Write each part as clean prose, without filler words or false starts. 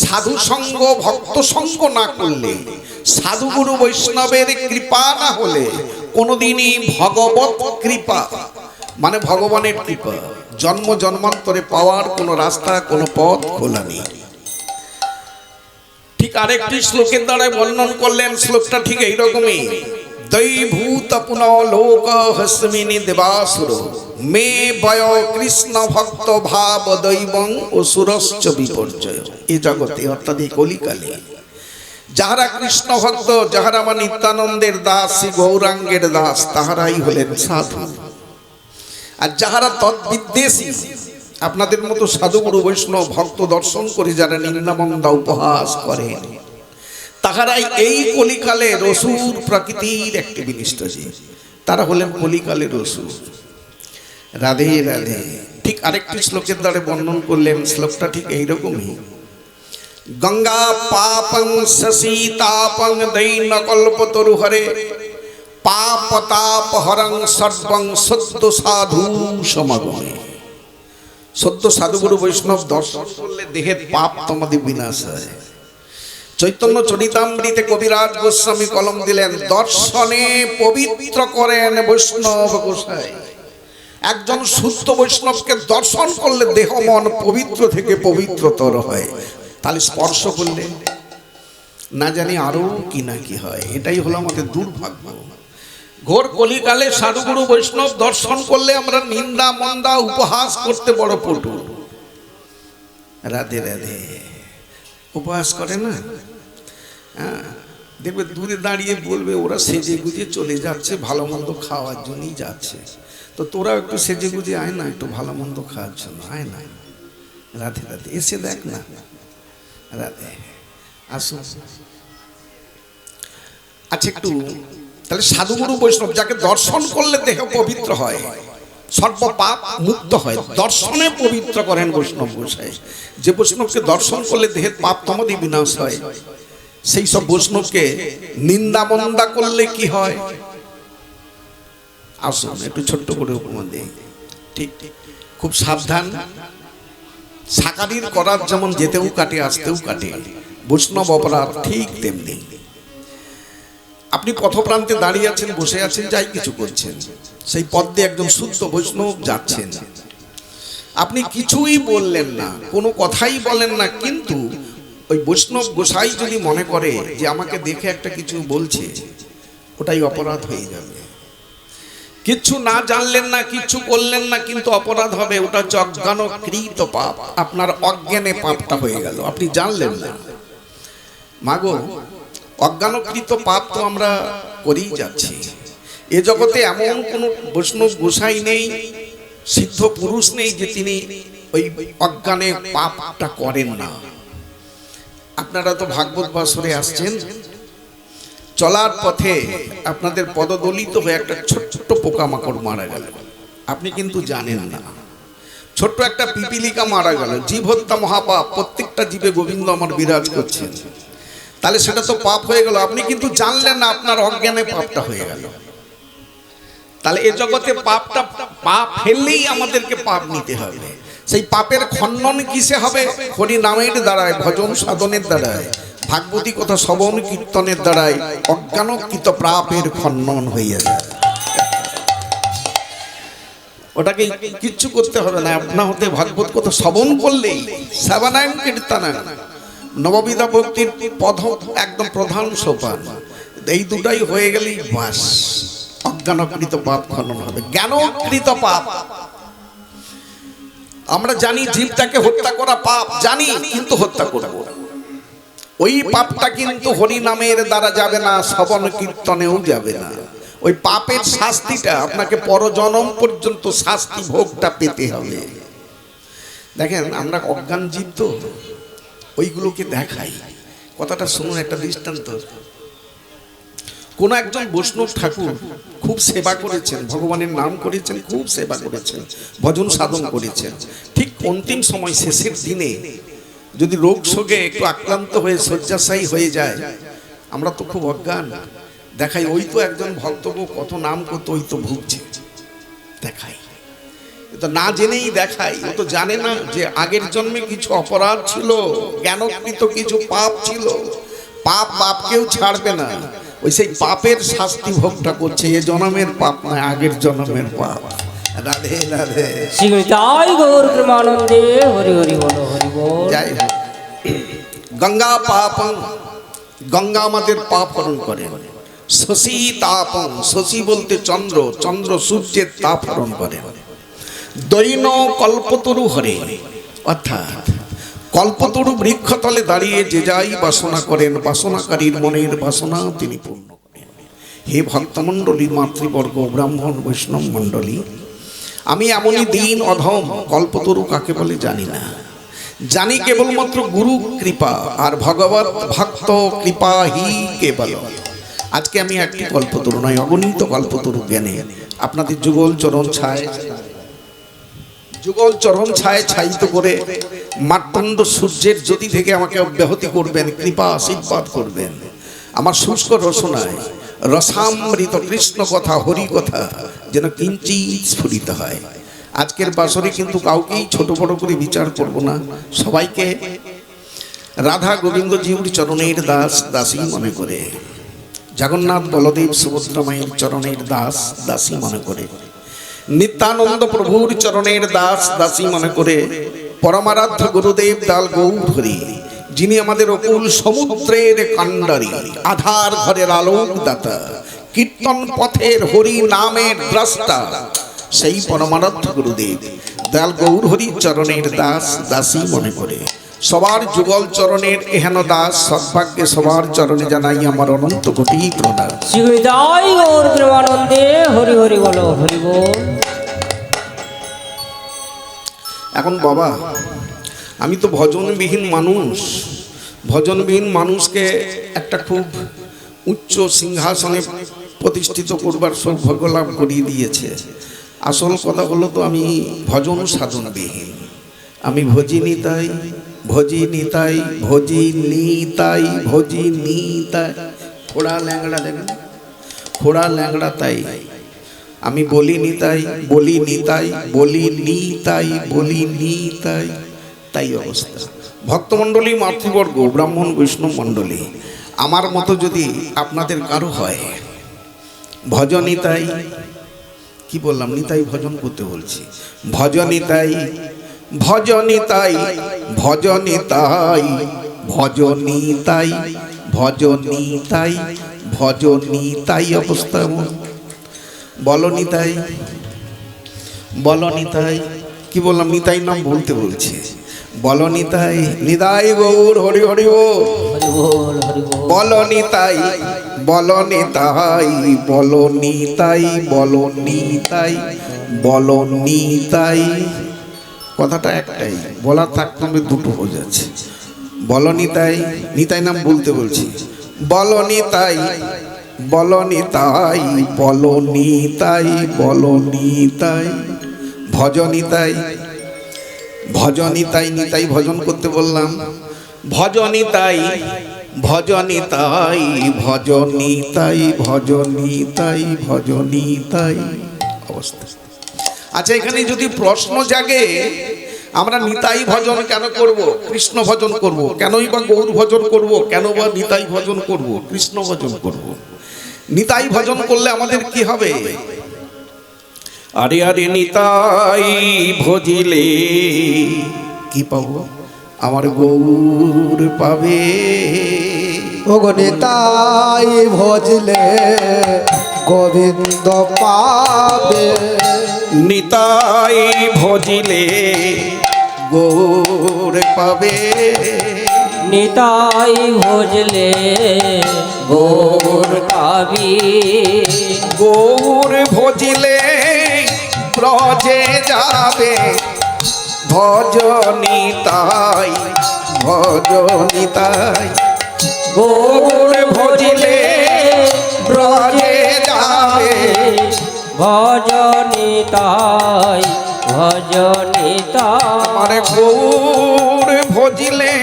সাধু সঙ্গ ভক্ত সঙ্গ না করলে, সাধুগুরু বৈষ্ণবের কৃপা না হলে কোনোদিনই ভগবত কৃপা মানে ভগবানের কৃপা জন্ম জন্মান্তরে পাওয়ার কোনো রাস্তা কোনো পথ খোলা নেই। ঠিক আরেকটি শ্লোকের দ্বারা বর্ণন করলেন, শ্লোকটা ঠিক এইরকমই, দৈভূত পুনলোক হস্মিনী দেবাসুর মে বয় কৃষ্ণ ভক্ত ভাব দৈবং অসুরশ্চ বিপর্যয়। এই জগতে অর্থাৎ এই কলিকালে যাহারা কৃষ্ণ ভক্ত, যাহারা আমার নিত্যানন্দের দাস, শ্রী গৌরাঙ্গের দাস, তাহারাই হলেন সাধু। আর যাহারা তদ্বিদ্বেষী, আপনাদের মতো সাধুগুরু বৈষ্ণব ভক্ত দর্শন করে যারা নিন্দামন্দা উপহাস করেন, তাহারাই এই কলিকালের অসুর প্রকৃতির একটি বিনিষ্ট জীব। তারা হলেন কলিকালের অসুর। রাধে রাধে। ঠিক আরেকটি শ্লোকের দ্বারা বর্ণন করলেন, শ্লোকটা ঠিক এইরকমই, গঙ্গা পাপং শশীতাপং দৈন কল্পতরু হরে পাপ তাপ হরং সর্বং সদ্য সাধু সমাগমে। সদ্য সাধুগুরু বৈষ্ণব দর্শন করলে দেহের পাপ তোমাদের বিনাশ হয়। চৈতন্য চরিতামৃতে কবিরাজ গোস্বামী কলম দিলেন, দর্শনে পবিত্র করেন বৈষ্ণব গোসাই। একজন শুদ্ধ বৈষ্ণবকে দর্শন করলে দেহ মন পবিত্র থেকে পবিত্রতর হয়। তাহলে স্পর্শ করলে না জানি আরো কি না কি হয়। এটাই হলো আমাদের দুর্ভাগ্য। ঘোর কলিকালে সাধুগুরু বৈষ্ণব দর্শন করলে আমরা নিন্দা মন্দা উপহাস করতে বড় পটু। রাধে রাধে। উপহাস করে না, হ্যাঁ, দেখবে দূরে দাঁড়িয়ে বলবে ওরা সেজে গুজে চলে যাচ্ছে, ভালো মন্দ খাওয়ার জন্যই যাচ্ছে, তো তোরা একটু সেজে গুজে আয় না, একটু ভালো মন্দ খাওয়ার জন্য আয় না। রাধে রাধে। এসে দেখ না। রাধে। আসুন। আচ্ছা, একটু তাহলে সাধুগুরু বৈষ্ণব যাকে দর্শন করলে দেহ পবিত্র হয়, সর্ব পাপ মুক্ত হয়, দর্শনে পবিত্র করেন বৈষ্ণব গোসাই। যে বৈষ্ণবকে দর্শন করলে দেহের পাপ তোমাদের বিনাশ হয়, সেই সব বৈষ্ণবকে নিন্দা মন্দা করলে কি হয়? আসুন একটু ছোট্ট করে উপমা দিই। ঠিক খুব সাবধান। সাকারির করার যেমন যেতেও কাটে আসতেও কাটে, বৈষ্ণব অপরাধ ঠিক তেমনি। আপনি পথপ্রান্তে দাঁড়িয়ে আছেন, বসে আছেন, যাই কিছু করছেন, সেই পথ দিয়ে একজন শুদ্ধ বৈষ্ণব যাচ্ছেন, আপনি কিছুই বললেন না, কোনো কথাই বলেন না, কিন্তু ওই বৈষ্ণব গোসাই যদি মনে করে যে আমাকে দেখে একটা কিছু বলছে, ওটাই অপরাধ হয়ে যাবে। কিচ্ছু না জানলেন না, কিচ্ছু করলেন না, কিন্তু অপরাধ হবে। ওটা হচ্ছে অজ্ঞানকৃত পাপ। আপনার অজ্ঞানে পাপটা হয়ে গেল, আপনি জানলেন না। মাগো, অজ্ঞানকৃত পাপ তো আমরা করেই যাচ্ছি। এ জগতে এমন কোন বৈষ্ণব গোসাই নেই, সিদ্ধ পুরুষ নেই যে তিনি ওই অজ্ঞানে পাপটা করেন না। আপনারা তো ভাগবত বাসরে আসছেন, চলার পথে আপনাদের পদদলিত হয়ে একটা ছোট্ট পোকামাকড় মারা গেল, আপনি কিন্তু জানেন না। ছোট্ট একটা পিপিলিকা মারা গেল, জীব হত্যা মহাপাপ। প্রত্যেকটা জীবে গোবিন্দ আমার বিরাজ করছেন, তাহলে সেটা তো পাপ হয়ে গেল, আপনি কিন্তু জানলেন না, আপনার অজ্ঞানে পাপটা হয়ে গেল। তাহলে এ জগতে পাপটা, পাপ ফেললেই আমাদেরকে পাপ নিতে হবে। সেই পাপের খণ্ডন কিসে হবে? হরি নামের দ্বারায়, ভজন সাধনের দ্বারায়, ভাগবতী কথা শ্রবণ কীর্তনের দ্বারায় অজ্ঞানকৃত পাপের খণ্ডন হয়ে যায়। ওটাকে কিচ্ছু করতে হবে না, আপনা হতে ভাগবত কথা শ্রবণ করলেই, শ্রবণায়ন কীর্তনায়ন, নববিধা ভক্তির একদম প্রধান সোপান, এই দুটাই হয়ে গেলেই বাস অজ্ঞানকৃত পাপ খণ্ডন হবে। জ্ঞানকৃত পাপ, আমরা জানি জীবটাকে হত্যা করা পাপ, জানি, কিন্তু হত্যা করব। ওই পাপটা কিন্তু হরি নামের দ্বারা যাবে না, শ্রবণ কীর্তনেও যাবে না। ওই পাপের শাস্তিটা আপনাকে পরজনম পর্যন্ত শাস্তি ভোগটা পেতে হবে। দেখেন, আমরা অজ্ঞান জীব তো, ওইগুলোকে দেখাই। কথাটা শুনুন, একটা দৃষ্টান্ত। কোন একজন বৈষ্ণব ঠাকুর খুব সেবা করেছেন, ভগবানের নাম করেছেন, খুব সেবা করেছেন, ভজন সাধন করেছেন। ঠিক অন্তিম সময়, শেষের দিনে যদি রোগ শোকে একটু আক্রান্ত হয়ে শয্যাশায়ী হয়ে যায়, আমরা তো খুব অজ্ঞান, দেখাই ওই তো একজন ভক্ত কত নাম করতো, ওই তো ভুগছে, দেখাই। তো না জেনেই দেখায়, ও তো জানে না যে আগের জন্মে কিছু অপরাধ ছিল, জ্ঞানকৃত কিছু পাপ ছিল। পাপ বাপকেও ছাড়বে না, ওই সেই পাপের শাস্তি ভোগটা করছে। এ জন্মের পাপ নয়, আগের জন্মের পাপ। রাধে রাধে। জয় গৌর প্রেমানন্দে হরি হরি বল হরি বল। যাই হোক, গঙ্গা পাপং, গঙ্গা আমাদের পাপ হরণ করে। শশী তাপং, শশী বলতে চন্দ্র, চন্দ্র সূর্যের তাপ হরণ করে। দৈন কল্পতরু হরে, অর্থাৎ কল্পতরু বৃক্ষতলে দাঁড়িয়ে যে যাই বাসনা করেন, বাসনাকারীর মনের বাসনা তিনি পূর্ণ করেন। হে ভক্তমণ্ডলী, মাতৃবর্গ, ব্রাহ্মণ বৈষ্ণব মণ্ডলী, আমি এমনই দিন অধম, কল্পতরু কাকে বলে জানি না। জানি কেবলমাত্র গুরু কৃপা আর ভগবত ভক্ত কৃপা হি কেবল। আজকে আমি একটি কল্পতরু নয়, অগণিত কল্পতরু জ্ঞানে আপনাদের যুগল চরণ ছায়, যুগল চরণ ছায় ছায়িত করে মার্তণ্ড সূর্যের জ্যোতি থেকে আমাকে অব্যাহতি করবেন, কৃপা আশীর্বাদ করবেন। আমার শুষ্ক রসনায় রসামৃত কৃষ্ণ কথা, হরি কথা যেন কিঞ্চিৎ স্ফুরিত হয়। আজকের বাসরে কিন্তু কাউকেই ছোট বড় করে বিচার করব না, সবাইকে রাধা গোবিন্দ জিউর চরণের দাস দাসী মনে করে, জগন্নাথ বলদেব সুভদ্রা মায়ের চরণের দাস দাসী মনে করে, নিত্যানন্দ প্রভুর চরণের দাস দাসী মনে করে, পরমারাধ্য গুরুদেব দাল গৌর হরি, যিনি আমাদের অকুল সমুদ্রের কাণ্ডারী, আধার ঘরের আলোক দাতা, কীর্তন পথের হরি নামের দ্রষ্টা, সেই পরমারাধ্য গুরুদেব দাল গৌর হরি চরণের দাস দাসী মনে করে সবার যুগল চরণের এহেন দাস সদ্ভাগ্যে সবার চরণে জানাই আমার অনন্ত কোটি প্রণাম। জয় গৌর প্রেমানন্দে হরি হরি বল হরি বল। এখন বাবা, আমি তো ভজনবিহীন মানুষ, ভজনবিহীন মানুষকে একটা খুব উচ্চ সিংহাসনে প্রতিষ্ঠিত করবার সৌভাগ্য লাভ করিয়ে দিয়েছে। আসল কথা হলো তো আমি ভজন সাধনবিহীন, আমি ভজি নিতাই, ভজি নিতাই, ভজি নিতাই, ভজি নিতাই। খোড়া ল্যাংড়া দেখেন, খোড়া ল্যাংড়া তাই আমি বলি নিতাই, বলি নিতাই, বলি নিতাই, বলি নিতাই, তাই অবস্থা। ভক্তমণ্ডলী, মাতৃবর্গ, ব্রাহ্মণ বৈষ্ণব মণ্ডলী, আমার মতো যদি আপনাদের কারো হয়, ভজনিতাই, কি বললাম, নিতাই ভজন করতে বলছি, ভজনিতাই, ভজনিতাই, ভজনিতাই, ভজনিতাই, ভজনিতাই, ভজনিতাই অবস্থা। বলো নিতাই, বলো নিতাই, কি বললাম, নিতাই নাম বলতে বলছি, বলো নিতাই, নিতাই গৌর হরি হরি বল, বলো নিতাই, বলো নিতাই, বলো নিতাই, বলো নিতাই, বলো নিতাই। কথাটা একটাই, বলার থাকতে হবে দুটো হয়ে যাচ্ছে। বলো নিতাই, নিতাই নাম বলতে বলছি, বলো নিতাই, বলো নিতাই, বলো নিতাই, বলো নিতাই, ভজনিতাই, ভজনিতাই, নিতাই ভজন করতে বললাম, ভজনিতাই, ভজনিতাই, ভজনিতাই, ভজনিতাই, ভজনিতাই অবস্থা। আচ্ছা, এখানে যদি প্রশ্ন জাগে, আমরা নিতাই ভজন কেন করব, কৃষ্ণ ভজন করব, কেনই বা গৌর ভজন করব, কেন বা নিতাই ভজন করব, কৃষ্ণ ভজন করব? নিতাই ভজন করলে আমাদের কি হবে? আরে আরে নিতাই ভজিলে কি পাবো, আমার গৌর পাবে। ও গো নিতাই ভজলে গোবিন্দ পাবে, নিতাই ভজিলে গৌর পাবে, নিতাই ভজলে গৌর পাবি, গৌর ভজিলে ব্রজে যাবে, ভজনিতাই, ভজনিতাই, গৌর ভজিলে ব্রজে যাবে, ভজনিতাই, ভজনিতাই, আমার গৌর ভজিলে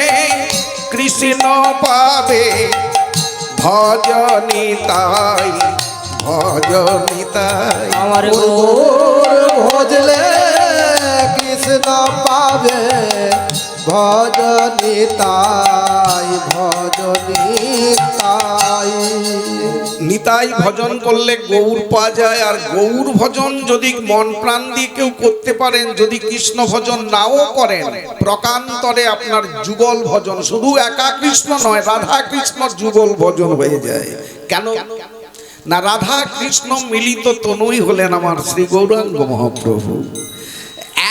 কৃষ্ণ পাবে, ভজনিতাই, ভজনিতাই, আমার গৌর ভজলে কৃষ্ণ পাবে ভজনিতাই ভজনিতাই। নিতাই ভজন করলে গৌর পাওয়া যায়। আর গৌর ভজন যদি মন প্রাণ দিয়ে কেউ করতে পারেন, যদি কৃষ্ণ ভজন নাও করেন, প্রকান্তরে আপনার যুগল ভজন, শুধু একা কৃষ্ণ নয়, রাধা কৃষ্ণ যুগল ভজন হয়ে যায়। কেন না? রাধা কৃষ্ণ মিলিত তনুই হলেন আমার শ্রী গৌরাঙ্গ মহাপ্রভু।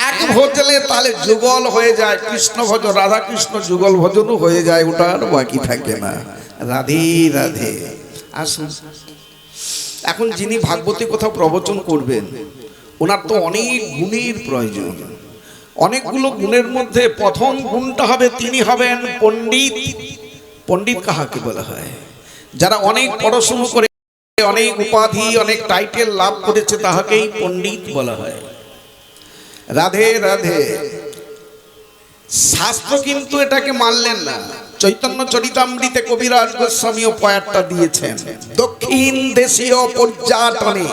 এক ভজলে তাহলে যুগল হয়ে যায়, কৃষ্ণ ভজন রাধা কৃষ্ণ যুগল ভজনও হয়ে যায়, ওটা আর বাকি থাকে না। রাধে রাধে। আসুন, এখন যিনি ভাগবতী কথা প্রবচন করবেন, ওনার তো অনেক গুণের প্রয়োজন। অনেকগুলো গুণের মধ্যে প্রথম গুণটা হবে, তিনি হবেন পণ্ডিত। পণ্ডিত কাহাকে বলা হয়? যারা অনেক পড়াশুনো করে, অনেক উপাধি, অনেক টাইটেল লাভ করেছে, তাহাকেই পণ্ডিত বলা হয়। রাধে রাধে। শাস্ত্র কিন্তু এটাকে মানলেন না। চৈতন্য চরিতামৃতে কবিরাজ গোস্বামীও পয়ারটা দিয়েছেন। দক্ষিণ দেশীয় পর্যটনে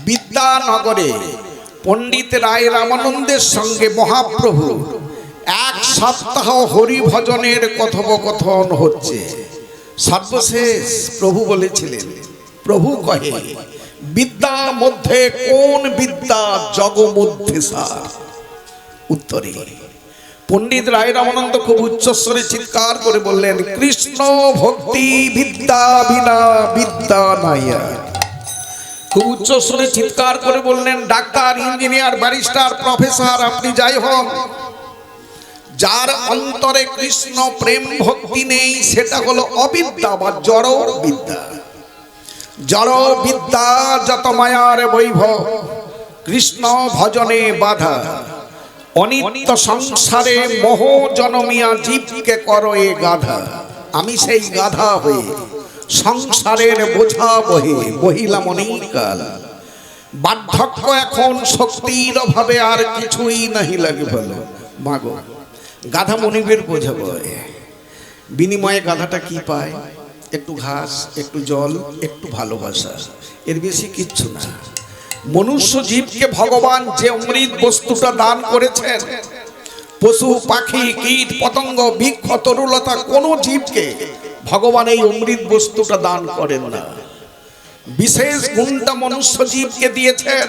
বিদ্যানগরে পণ্ডিত রায় রামানন্দের সঙ্গে মহাপ্রভু এক সপ্তাহ হরি ভজনের কথোপকথন হচ্ছে। সর্বশেষ প্রভু বলেছিলেন, প্রভু কহে, বিদ্যা মধ্যে কোন বিদ্যা জগ মধ্যে সার? উত্তরে পণ্ডিত রায় রামানন্দ খুব উচ্চস্বরে চিৎকার করে বললেন, কৃষ্ণ ভক্তি বিদ্যা বিনা বিদ্যা নাইয়া। খুব উচ্চস্বরে চিৎকার করে বললেন, ডাক্তার, ইঞ্জিনিয়ার, ব্যারিস্টার, প্রফেসর, আপনি যাই হন, যার অন্তরে কৃষ্ণ প্রেম ভক্তি নেই, সেটা হলো অবিদ্যা বা জড় বিদ্যা। জড় বিদ্যা যত মায়ার বৈভব, কৃষ্ণ ভজনে বাধা। অনিত্য সংসারে মোহ জনমিয়া জীবকে করো এ গাধা। আমি সেই গাধা হয়ে সংসারের বোঝা বহে বহিলাম অনেক কাল। বার্ধক্য এখন শক্তির অভাবে আর কিছুই নাহি লাগে ভালো। মাগো, গাধা মনিবের বোঝা বয়। বিনিময়ে গাধাটা কি পায়? একটু ঘাস, একটু জল, একটু ভালোবাসা, এর বেশি কিচ্ছু না। মনুষ্য জীবকে ভগবান যে অমৃত বস্তুটা দান করেছেন, পশু পাখি কীট পতঙ্গ বৃক্ষ তরুলতা কোন জীবকে ভগবান এই অমৃত বস্তুটা দান করেন না। বিশেষ গুণটা মনুষ্য জীবকে দিয়েছেন,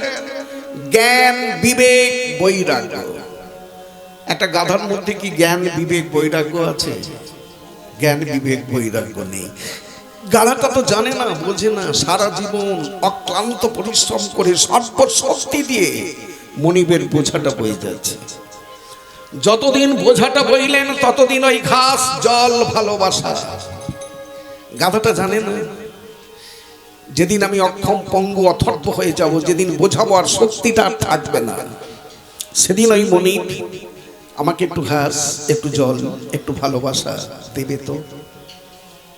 জ্ঞান বিবেক বৈরাগ্য। একটা গাধার মধ্যে কি জ্ঞান বিবেক বৈরাগ্য আছে? জ্ঞান বিবেক বৈরাগ্য নেই। গাধাটা তো জানে না, বোঝে না। সারা জীবন অক্লান্ত পরিশ্রম করে সর্বশক্তি দিয়ে মনিবের বোঝাটা বয়ে যাচ্ছে। যতদিন বোঝাটা বইলেন, ততদিন ওই ঘাস জল ভালোবাসা। গাধাটা জানে না, যেদিন আমি অক্ষম পঙ্গু অথর্ব হয়ে যাব, যেদিন বোঝাবো আর শক্তিটা আর থাকবে না, সেদিন ওই মনিব আমাকে একটু ঘাস, একটু জল, একটু ভালোবাসা দেবে তো,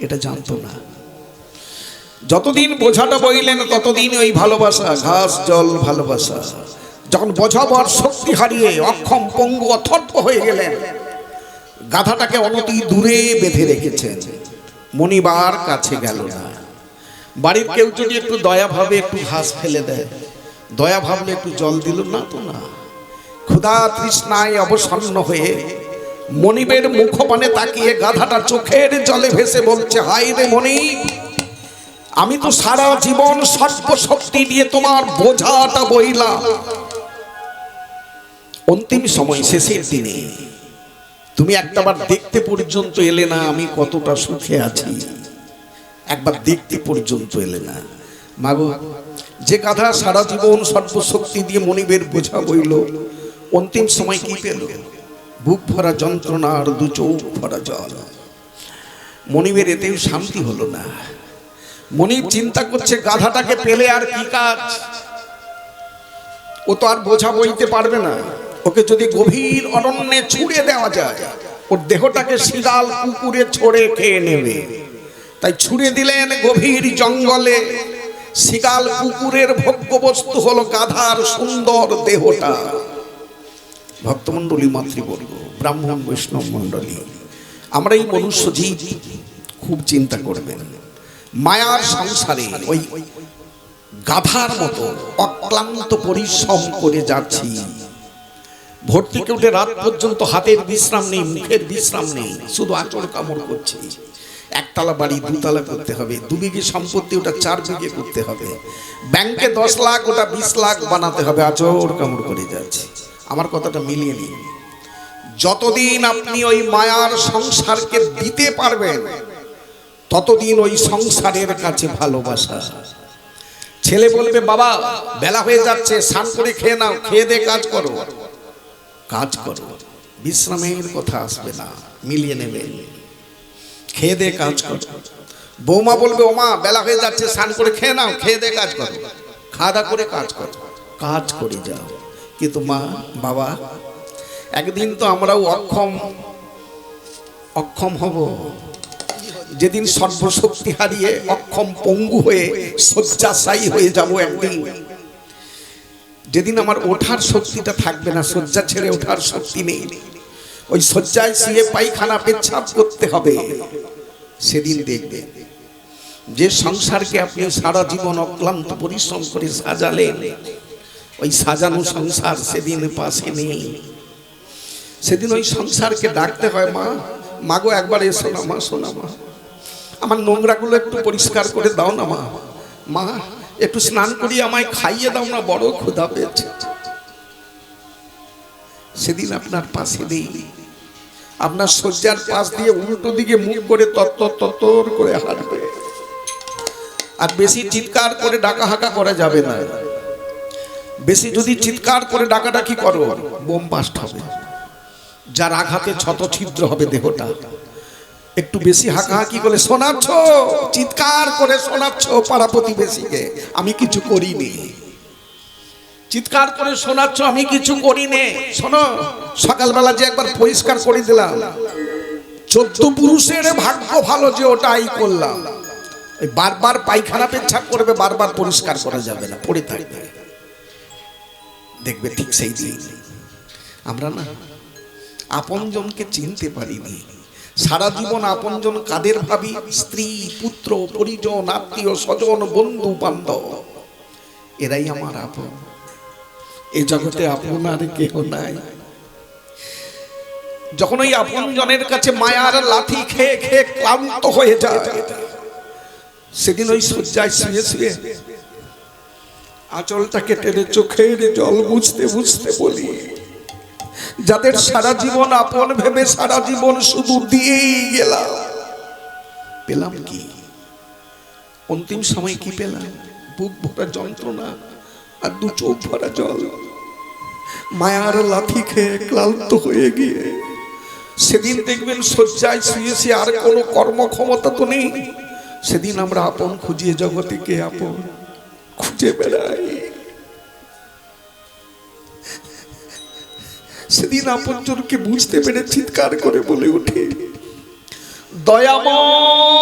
এটা জানতো না। যতদিন বোঝাটা বইলেন, ততদিন ওই ভালোবাসা, ঘাস জল ভালোবাসা। যখন বোঝাবার শক্তি হারিয়ে অক্ষম পঙ্গু অথর্ব হয়ে গেলেন, গাধাটাকে অনতি দূরে বেঁধে রেখেছেন। মনিবার কাছে গেল না। বাড়ির কেউ যদি একটু দয়া ভাবে একটু ঘাস ফেলে দেয়, দয়া ভাবলে একটু জল দিল না তো না। ক্ষুধা তৃষ্ণায় অবসন্ন হয়ে মনিবের মুখপানে তাকিয়ে গাধাটা চোখের জলে ভেসে বলছে, হায় রে মনিব, আমি তো সারা জীবন সর্বশক্তি দিয়ে তোমার বোঝাটা বইলাম, অন্তিম সময় শেষের দিনে তুমি একটাবার দেখতে পর্যন্ত এলে না আমি কতটা সুখে আছি। একবার দেখতে পর্যন্ত এলে না। মাগো, যে গাধা সারা জীবন সর্বশক্তি দিয়ে মনিবের বোঝা বইল, অন্তিম সময় কি পেল? বুক ভরা যন্ত্রণা আর দু চোখ ভরা জল। মনিবের এতেও শান্তি হলো না। মনিব চিন্তা করছে, গাধাটাকে পেলে আর কি কাজ? ও তো আর বোঝা বইতে পারবে না। ওকে যদি গভীর অরণ্যে ছুড়ে দেওয়া যায়, ওর দেহটাকে শিয়াল কুকুরে ছড়ে খেয়ে নেবে। তাই ছুড়ে দিলেন গভীর জঙ্গলে। শিয়াল কুকুরের ভোগ্য বস্তু হলো গাধার সুন্দর দেহটা। ভক্তমণ্ডলী, মাতৃবর্গ, ব্রাহ্মণ বৈষ্ণব মণ্ডলী, আমরা এই মনুষ্য জীব খুব চিন্তা করবেন। মায়ার সংসারে ওই গাধার মতো অক্লান্ত পরিশ্রম করে যাচ্ছি। ভোর থেকে উঠে রাত পর্যন্ত হাতের বিশ্রাম নেই, মুখের বিশ্রাম নেই, শুধু আঁচড় কামড় করছি। একতলা বাড়ি 2 তলা করতে হবে, 2 বিঘে সম্পত্তি ওটা 4 বিঘে করতে হবে, ব্যাংকে 10 লাখ ওটা 20 লাখ বানাতে হবে, আঁচড় কামড় করে যাচ্ছে। আমার কথাটা মিলিয়ে নিন। যতদিন আপনি ওই মায়ার সংসারকে দিতে পারবেন ততদিন ওই সংসারের কাছে ভালোবাসা। ছেলে বলবে বাবা বেলা হয়ে যাচ্ছে, স্নান করে খেয়ে নাও, খেয়ে দে কাজ করো, কাজ করো, বিশ্রামের কথা আসবে না, মিলিয়ে নেবেন, খেয়ে দে কাজ করো। বৌমা বলবে ওমা বেলা হয়ে যাচ্ছে, স্নান করে খেয়ে নাও, খেয়ে দে কাজ করো, খাওয়া দাওয়া করে কাজ করো, কাজ করে যাও। কিন্তু মা বাবা একদিন তো আমরাও অক্ষম হব, যেদিন সর্বশক্তি হারিয়ে অক্ষম পঙ্গু হয়ে শয্যাশায়ী হয়ে যাব একদিন, যেদিন আমার ওঠার শক্তিটা থাকবে না, শয্যা ছেড়ে ওঠার শক্তি নেই, ওই শয্যায় শুয়ে পায়খানা পেচ্ছাপ করতে হবে, সেদিন দেখবে যে সংসারকে আপনি সারা জীবন অক্লান্ত পরিশ্রম করে সাজালেন, ওই সাজানো সংসার সেদিন পাশে নেই। সেদিন ওই সংসারকে ডাকতে হয় মা, মাগো একবার এসো না মা, শোনা মা, আমার নোংরাগুলো একটু পরিষ্কার করে দাও না মা, মা একটু স্নান করিয়ে আমায় খাইয়ে দাও না, বড় ক্ষুধা পেয়েছে। সেদিন আপনার পাশে নেই, আপনার শয্যার পাশ দিয়ে উল্টো দিকে মুখ করে তত্তর করে হাঁটবে। আর বেশি চিৎকার করে ডাকা হাঁকা করা যাবে না, বেশি যদি চিৎকার করে ডাকাডাকি করো বোম বাস্ট হবে, যার আঘাতে ক্ষত ছিদ্র হবে দেহটা। একটু বেশি হাঁকাহাঁকি করে শোনাচ্ছ, চিৎকার করে শোনাচ্ছ পাড়া প্রতিবেশীকে আমি কিছু করিনি, চিৎকার করে শোনাচ্ছ আমি কিছু করিনি। শোনো সকালবেলা যে একবার পরিষ্কার করে দিলাম, 14 পুরুষের ভাগ্য ভালো যে ওটাই করলাম। বারবার পায়খানা পেচ্ছাপ করবে, বারবার পরিষ্কার করা যাবে না, পড়ে থাকবে। দেখবে ঠিক সেই দিন আমরা না আপনজনকে চিনতে পারিনি। সারা জীবন আপনজন কাদের ভাবি? স্ত্রী, পুত্র, পরিজন, আত্মীয় স্বজন, বন্ধু বান্ধব, এরাই আমার আপন। এই জগতে আপন আর কেহ নাই। যখন ওই আপনজনের কাছে মায়ার লাথি খেয়ে খেয়ে ক্লান্ত হয়ে যায়, সেদিন ওই শয্যায় শুয়ে শুয়ে আঁচলটাকে টেনে চোখের জল বুঝতে বুঝতে বলি, যাদের সারা জীবন আপন ভেবে সারা জীবন শুধু দিয়েই গেলাম, পেলাম কি? অন্তিম সময় কি পেলাম? বুক ভরা যন্ত্রণা আর 2 চোখ ভরা জল। মায়ার লাথি খেয়ে ক্লান্ত হয়ে গিয়ে সেদিন দেখবেন শয্যায় শুয়ে শুয়ে আর কোনো কর্মক্ষমতা তো নেই। সেদিন আমরা আপন খুঁজিয়ে জগতে কে আপন খুঁজে বেড়াই। সেদিন আপনজনকে বুঝতে পেরে চিৎকার করে বলে উঠে দয়াময়,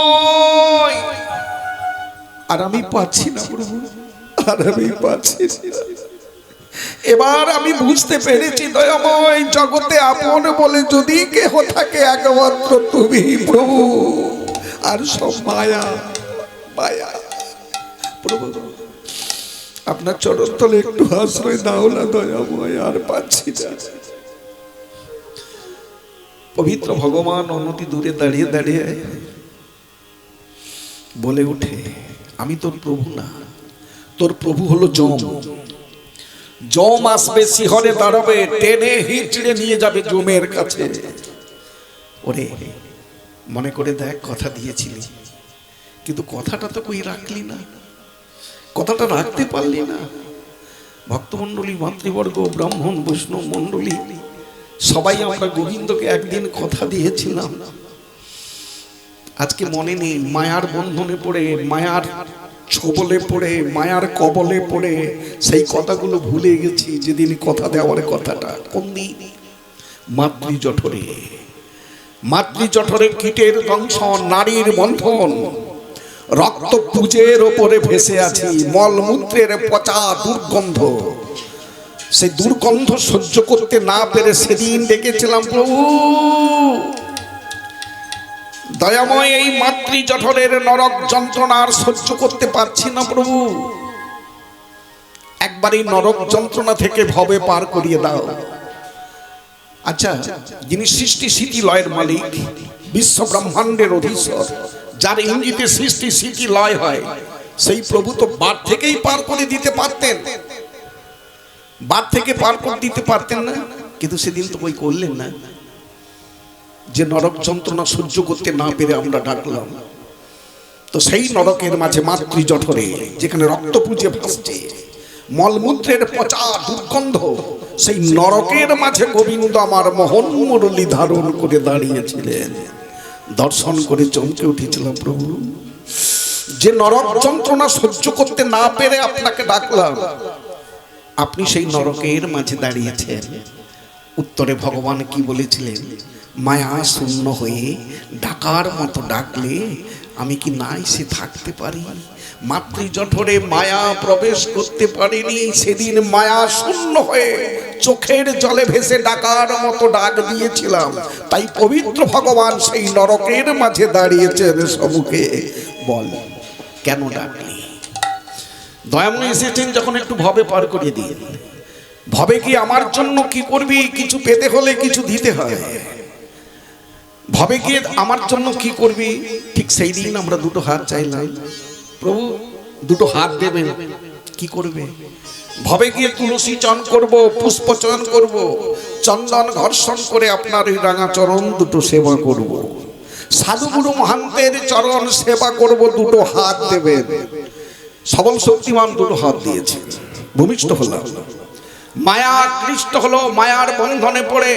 আর আমি পাচ্ছি না প্রভু, আর আমি পাচ্ছি না। এবার আমি বুঝতে পেরেছি দয়াময়, জগতে আপন বলে যদি কেহ থাকে একমাত্র তুমি প্রভু, আর সব মায়া মায়া। প্রভু আপনার চরণতলে একটু আশ্রয় দাও না দয়াময়, আর পাচ্ছি না। পবিত্র ভগবান অনতি দূরে দাঁড়িয়ে দাঁড়িয়ে বলে উঠে আমি তোর প্রভু না, তোর প্রভু হলো যম। যম আসবে, শিহরে দাঁড়াবে, টেনে হিঁচড়ে নিয়ে যাবে যমের কাছে। ওরে মনে করে দেখ, কথা দিয়েছিলি কিন্তু কথাটা তো কই রাখলি না, কথাটা রাখতে পারলি না। ভক্তমণ্ডলী, মাতৃবর্গ, ব্রাহ্মণ, বৈষ্ণব মণ্ডলী সবাই আমরা গোবিন্দকে একদিন কথা দিয়েছিলাম, আজকে মনে নেই। মায়ার বন্ধনে পড়ে, মায়ার ছবলে পড়ে, মায়ার কবলে পড়ে সেই কথাগুলো ভুলে গেছি। যেদিন কথা দেওয়ার কথাটা, কোন দিন? মাতৃজঠরে, মাতৃজঠরে কীটের দংশন, নারীর বন্ধন, রক্ত পুজের ওপরে ভেসে আছি, মলমূত্রের পচা দুর্গন্ধ। সেই দুর্গন্ধ সহ্য করতে না পেরে সেদিন ডেকেছিলাম প্রভু দয়াময়, এই মাতৃজঠরের নরক যন্ত্রণার সহ্য করতে পারছি না প্রভু, একবার এই নরক যন্ত্রণা থেকে ভবে পার করিয়ে দাও। আচ্ছা, যিনি সৃষ্টি স্থিতি লয়ের মালিক, বিশ্ব ব্রহ্মাণ্ডের অধীশ্বর, যার ইঙ্গিতে সৃষ্টি স্থিতি লয় হয়, সেই প্রভু তো বার থেকেই পার করে দিতে পারতেন, বার থেকে পার করে দিতে পারতেন না, কিন্তু সেদিন তো ওই করলেন না। যে নরক যন্ত্রণা সহ্য করতে না পেরে আমরা ডাকলাম, তো সেই নরকের মাঝে মাতৃ জঠরে, যেখানে রক্ত পুঁজে ভাসছে, মলমূত্রের পচা দুর্গন্ধ, সেই নরকের মাঝে গোবিন্দ আমার মোহন মুরলী ধারণ করে দাঁড়িয়েছিলেন। দর্শন করে চমকে উঠেছিলাম, প্রভু যে নরক যন্ত্রণা সহ্য করতে না পেরে আপনাকে ডাকলাম, আপনি সেই নরকের মাঝে দাঁড়িয়েছেন। উত্তরে ভগবান কি বলেছিলেন? মায়া শূন্য হয়ে ডাকার মতো ডাকলে আমি কি না এসে থাকতে পারি? মাতৃ জঠরে মায়া প্রবেশ করতে পারিনি, সেদিন মায়া শূন্য হয়ে চোখের জলে ভেসে ডাকার মতো ডাক দিয়েছিলাম। তাই পবিত্র ভগবান সেই নরকের মাঝে দাঁড়িয়েছেন সম্মুখে। বল কেন ডাকলি? দয়াময় এসেছেন যখন, একটু ভবে পার করে দিন। ভবে কি আমার জন্য কি করবি? কিছু পেতে হলে কিছু দিতে হয়। ভবে গিয়ে আমার জন্য কি করবি? ঠিক সেই দিন আমরা দুটো হাত চাইলাম, প্রভু দুটো হাত দেবেন, কি করবে? ভবে গিয়ে তুলসী চয়ন করব, পুষ্প চয়ন করব, চন্দন ঘর্ষণ করে আপনার এই রাঙা চরণ দুটো সেবা করব, সাধুগুরু মহান্তের চরণ সেবা করব, দুটো হাত দেবেন। সবল শক্তিমান দুটো হাত দিয়েছে। ভূমিষ্ঠ হলাম, মায়া কৃষ্ট হলো, মায়ার বন্ধনে পড়ে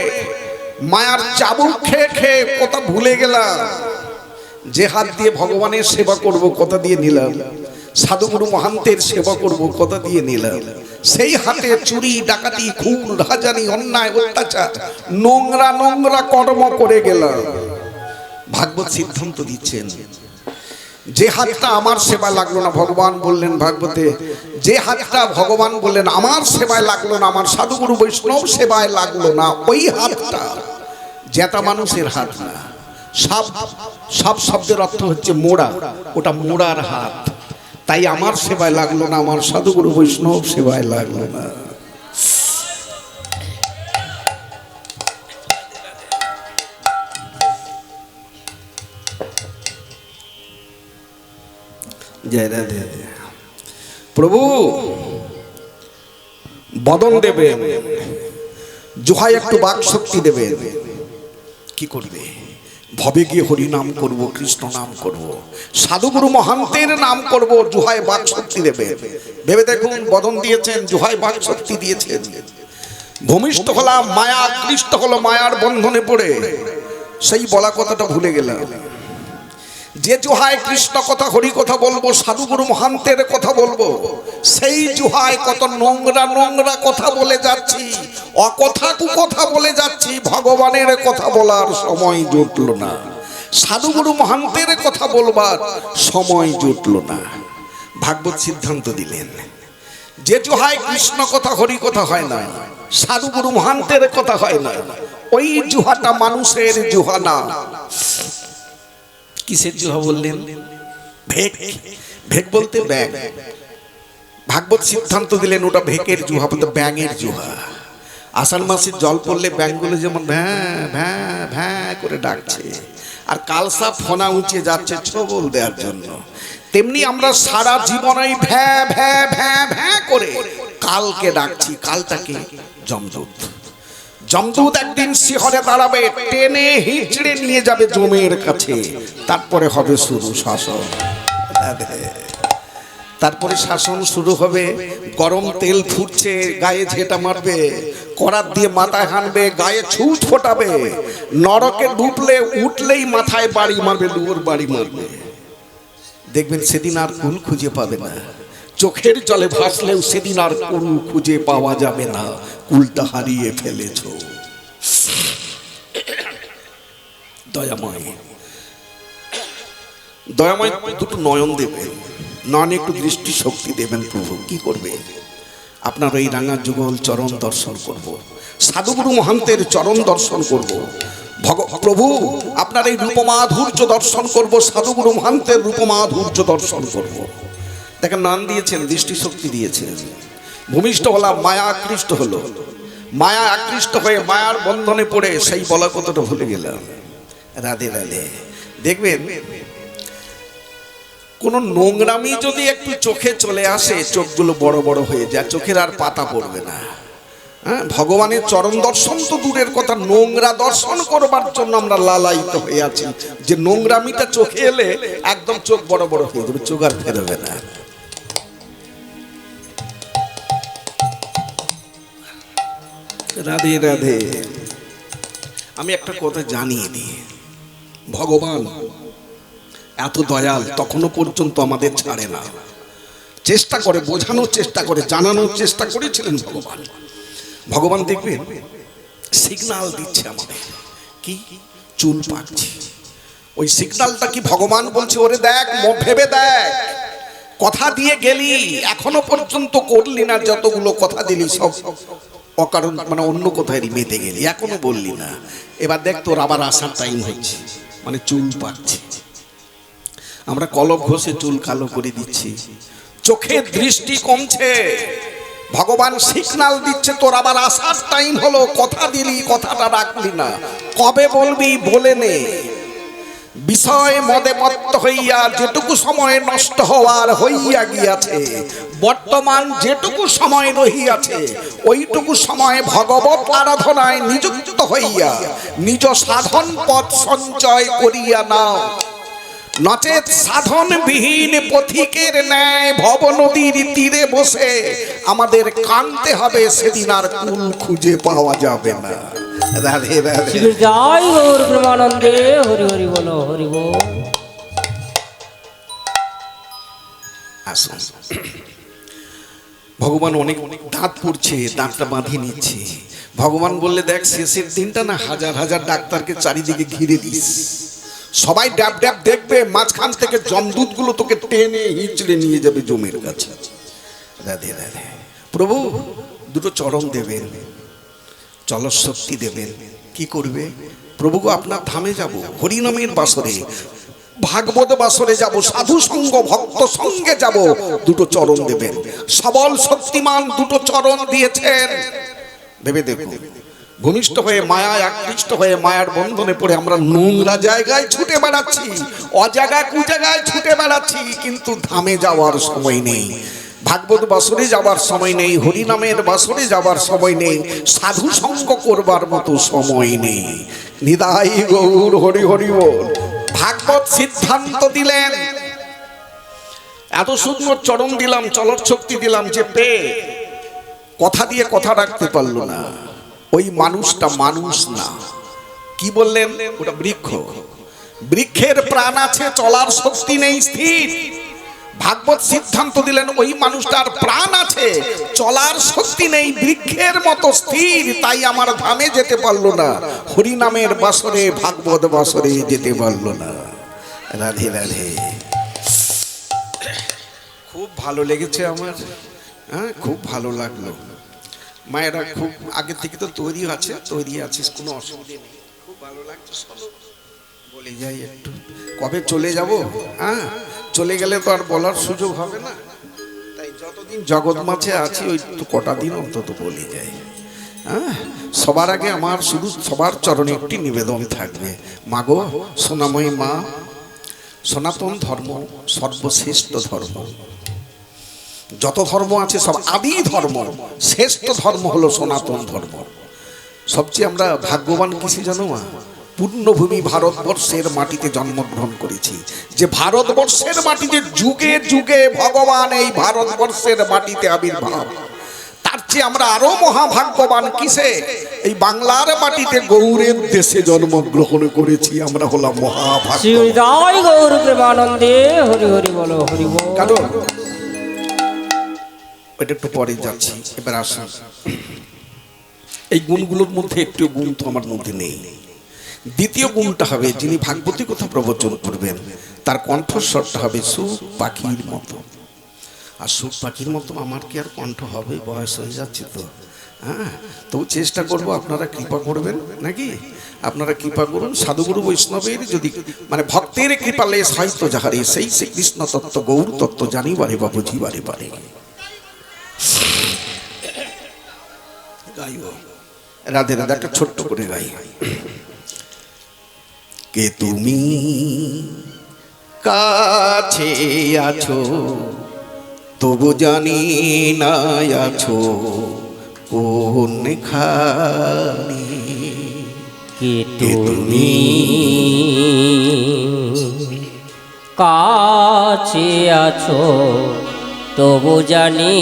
মায়ার চাবুক খেয়ে খেয়ে কথা ভুলে গেলাম। যে হাত দিয়ে ভগবানের সেবা করব, কথা দিয়ে নিলাম, সাধুগুরু মহান্তের সেবা করব, কথা দিয়ে নিলাম, সেই হাতে চুরি, ডাকাতি, খুন, রাজানি, অন্যায়, অত্যাচার, নোংরা নোংরা কর্ম করে গেলাম। ভাগবত সিদ্ধান্ত দিচ্ছেন, যে হাতটা আমার সেবা লাগলো না, ভগবান বললেন ভাগবতে, যে হাতটা ভগবান বললেন আমার সেবায় লাগলো না, আমার সাধুগুরু বৈষ্ণব সেবায় লাগলো না, ওই হাতটা জেতা মানুষের হাত না। সব শব্দের অর্থ হচ্ছে মোড়া, ওটা মোড়ার হাত। তাই আমার সেবায় লাগলো না, আমার সাধুগুরু বৈষ্ণব সেবায় লাগলো না। জয় রাধে। প্রভু বদন দেবেন, জোহায় একটু বাক শক্তি দেবেন। কি করবে? ভবে গিয়ে হরি নাম করব, কৃষ্ণ নাম করব, সাধুগুরু মহান্তের নাম করব, জোহায় বাক শক্তি দেবে। ভেবে দেখুন, বদন দিয়েছেন, জোহায় বাক শক্তি দিয়েছেন। ভূমিষ্ঠ হলাম, মায়া কৃষ্ট হলো, মায়ার বন্ধনে পড়ে সেই বলা কথাটা ভুলে গেলাম। যে জোহায় কৃষ্ণ কথা, হরি কথা বলবো, সাধুগুরু মহান্তের কথা বলবো, সেই জোহায় কত নোংরা নোংরা কথা বলে যাচ্ছি, অকথা কুকথা বলে যাচ্ছি। ভগবানের কথা বলার সময় জুটলো না, সাধুগুরু মহান্তের কথা বলবার সময় জুটলো না। ভাগবত সিদ্ধান্ত দিলেন, যে জোহায় কৃষ্ণ কথা, হরি কথা হয় না, সাধুগুরু মহান্তের কথা হয় না, ওই জুহাটা মানুষের জুহা না। কিসের জুহা বললেন? ভেক। ভেক বলতে ব্যাং। ভাগবত সিদ্ধান্ত দিলেন ওটা ভেকের জুহা, বলতে ব্যাঙের জুহা। আষাঢ় মাসের জল পড়লে ব্যাঙগুলো যেমন ভ্যাঁ ভ্যাঁ ভ্যাঁ করে ডাকছে, আর কালসা ফোনা উঁচে যাচ্ছে ছবল দেওয়ার জন্য, তেমনি আমরা সারা জীবনে ভ্যাঁ ভ্যাঁ ভ্যাঁ ভ্যাঁ করে কালকে ডাকছি। কালটাকে যমদূত। যমদূত একদিন শিহরে দাঁড়াবে, টেনে হিঁচড়ে নিয়ে যাবে জমের কাছে, তারপরে হবে শুরু শাসন। তারপরে শাসন শুরু হবে। গরম তেল ফুটছে, গায়ে ঝেঁটা মারবে, করাত দিয়ে মাথায় হানবে, গায়ে ছুট ফোটাবে, নরকে ডুবলে উঠলেই মাথায় বাড়ি মারবে, ডুবোর বাড়ি মারবে। দেখবেন সেদিন আর কুল খুঁজে পাবে না। চোখের জলে ভাসলেও সেদিন আর কুল খুঁজে পাওয়া যাবে না, কুলটা হারিয়ে ফেলেছ। দয়াময়, দয়াময় দুটো নয়ন দেবেন, নয়নে একটু দৃষ্টি শক্তি দেবেন। প্রভু কি করবে? আপনার এই রাঙা যুগল চরণ দর্শন করব, সাধুগুরু মহান্তের চরণ দর্শন করব। প্রভু আপনার এই রূপমাধুর্য দর্শন করব, সাধুগুরু মহান্তের রূপমাধুর্য দর্শন করব। দেখেন, নাম দিয়েছেন, দৃষ্টি শক্তি দিয়েছেন। ভূমিষ্ঠ হলাম, মায়া আকৃষ্ট হলো, মায়া আকৃষ্ট হয়ে মায়ার বন্ধনে পড়ে সেই বলা কথাটা ভুলে গেলাম। রাধে রাধে। দেখবেন কোন নোংরামি যদি একটু চোখে চলে আসে, চোখগুলো বড় বড় হয়ে যায়, চোখের আর পাতা পড়বে না। হ্যাঁ, ভগবানের চরণ দর্শন তো দূরের কথা, নোংরা দর্শন করবার জন্য আমরা লালায়িত হয়ে আছি, যে নোংরামিটা চোখে এলে একদম চোখ বড় বড় হয়ে যাবে, চোখ আর ফেরবে না। রাধে রাধে। আমি একটা কথা জানিয়ে দিই, ভগবান এত দয়াল, তখনও পর্যন্ত আমাদের ছাড়ে না, চেষ্টা করে বোঝানোর চেষ্টা করে, জানানোর চেষ্টা করেছিলেন ভগবান। ভগবান দেখবেন সিগন্যাল দিচ্ছে আমাদের, কি চুল পাকছে, ওই সিগন্যালটা কি ভগবান বলছে, ওরে দেখ, ভেবে দেখ, কথা দিয়ে গেলি, এখনো পর্যন্ত করলি না, যতগুলো কথা দিলি সব অকারণ, মানে অন্য কোথায় মেতে গেলি, এখনো বললি না, এবার দেখ তোর আবার আসার টাইম হচ্ছে, মানে চুল পাকছে। আমরা কলম ঘষে চুল কালো করে দিচ্ছি, চোখের দৃষ্টি কমছে, ভগবান সিগন্যাল দিচ্ছে তোর আবার আসার টাইম হলো, কথা দিলি, কথাটা রাখলি না, কবে বলবি বলে নে। বিষয় মদে মত্ত হইয়া যেটুকু সময় নষ্ট হওয়ার হইয়া গিয়াছে, বর্তমান যেটুকু সময় রহিয়াছে ওইটুকু সময় ভগবত আরাধনায় নিযুক্ত হইয়া নিজ সাধন পথ সঞ্চয় করিয়া নাও, নচেত সাধনবিহীন পথিকের ন্যায় ভব নদীর তীরে বসে আমাদের কাঁদতে হবে, সেদিন আর কুল খুঁজে পাওয়া যাবে না। রাধে রাধে। জয় গৌর প্রেমানন্দে, হরি হরি বল, হরি বল। আসুন, ভগবান অনেক দাঁত পড়ছে, দাঁতটা বাঁধিয়ে নিচ্ছে। ভগবান বললে দেখ, শেষের দিনটা না হাজার হাজার ডাক্তারকে চারিদিকে ঘিরে দিস, সবাই ড্যাব ড্যাব দেখবে, মাঝখান থেকে জমদূতগুলো তোকে টেনে হিঁচড়ে নিয়ে যাবে জমের কাছে। রাধে রাধে। প্রভু দুটো চরণ দেবেন, চলস শক্তি দেবেন, কি করবে? প্রভু গো, আপনার ধামে যাব, হরিনামের বাসরে, ভাগবত বাসরে যাব, সাধু সঙ্গ ভক্ত সঙ্গে যাব, দুটো চরণ দেবেন। সবল শক্তিমান দুটো চরণ দিয়েছেন। ভেবে দেখুন, ভূমিষ্ঠ হয়ে মায়ায় আকৃষ্ট হয়ে মায়ার বন্ধনে পড়ে আমরা নোংরা জায়গায় ছুটে বেড়াচ্ছি, অজায়গায় কুজায়গায় ছুটে বেড়াচ্ছি, কিন্তু ধামে যাওয়ার সময় নেই, ভাগবত বাসরে যাবার সময় নেই, হরিনামের বাসরে যাবার সময় নেই, সাধু সঙ্গ করবার মতো সময় নেই। নিতাই গৌর হরি হরি বল। ভাগবত সিদ্ধান্ত দিলেন, এত সুন্দর চরণ দিলাম, চলর শক্তি দিলাম, যে পেয়ে কথা দিয়ে কথা রাখতে পারলো না, ওই মানুষটা মানুষ না। কি বললেন? ওটা বৃক্ষ, বৃক্ষের প্রাণ আছে, চলার শক্তি নেই, স্থির। ভাগবত সিদ্ধান্ত দিলেন ওই মানুষটার প্রাণ আছে, চলার শক্তি নেই, বৃক্ষের মতো স্থির, তাই আমার ধামে যেতে পারলো না, হরিনামের বাসরে ভাগবত বাসরে যেতে পারলো না। রাধে রাধে। খুব ভালো লেগেছে আমার, হ্যাঁ খুব ভালো লাগলো। মায়েরা খুব আগে থেকে তো তৈরি আছিস, কোনো অসুবিধা নেই, খুব ভালো লাগছে। চলো বলে যাই একটু, কবে চলে যাব? হ্যাঁ, চলে গেলে তো আর বলার সুযোগ হবে না, তাই যতদিন জগৎ মাঝে আছি ওই তো কটা দিন অন্তত বলে যাই। হ্যাঁ, সবার আগে আমার শুধু সবার চরণে একটি নিবেদন থাকবে, মাগো সোনাময়ী মা, সনাতন ধর্ম সর্বশ্রেষ্ঠ ধর্ম, যত ধর্ম আছে সব আদি ধর্ম, শ্রেষ্ঠ ধর্ম হলো সনাতন ধর্ম। সবচেয়ে আমরা ভাগ্যবান কিছু জানো মা? পূর্ণভূমি ভারতবর্ষের মাটিতে জন্মগ্রহণ করেছি, যে ভারতবর্ষের মাটিতে যুগে যুগে ভগবান এই ভারতবর্ষের মাটিতে আবির্ভাব, তার চেয়ে আমরা আরো মহাভাগ্যবান কিসে? এই বাংলার মাটিতে গৌরের দেশে জন্মগ্রহণ করেছি, আমরা হলাম মহাভাগ্য। জয় গৌর প্রেমানন্দে, হরি হরি বল, হরি বল। কারণ ওইটা একটু পরে যাচ্ছি, এবার আসুন, এই গুণগুলোর মধ্যে একটু গুণ তো আমার মধ্যে নেই। দ্বিতীয় গুণটা হবে, যিনি ভাগবতী কথা প্রবচন করবেন তার কণ্ঠস্বরটা হবে সুখ পাখির মতো। আর সুখ পাখির মতো আমার কি আর কণ্ঠ হবে? বয়স হয়ে যাচ্ছে তো। হ্যাঁ, তবু চেষ্টা করব, আপনারা কৃপা করবেন নাকি? আপনারা কৃপা করুন। সাধুগুরু বৈষ্ণবের যদি মানে ভক্তের কৃপা লেশ হয়তো যাহারে, সেই শ্রীকৃষ্ণ তত্ত্ব গৌর তত্ত্ব জানিবারে বা বুঝিবারে পারে। গাইব রাধে রাধে একটা ছোট্ট করে গাই। কে তুমি কাছে আছো তবু জানি না আছো কোনখানে। কে তুমি কাছে আছো তবু জানি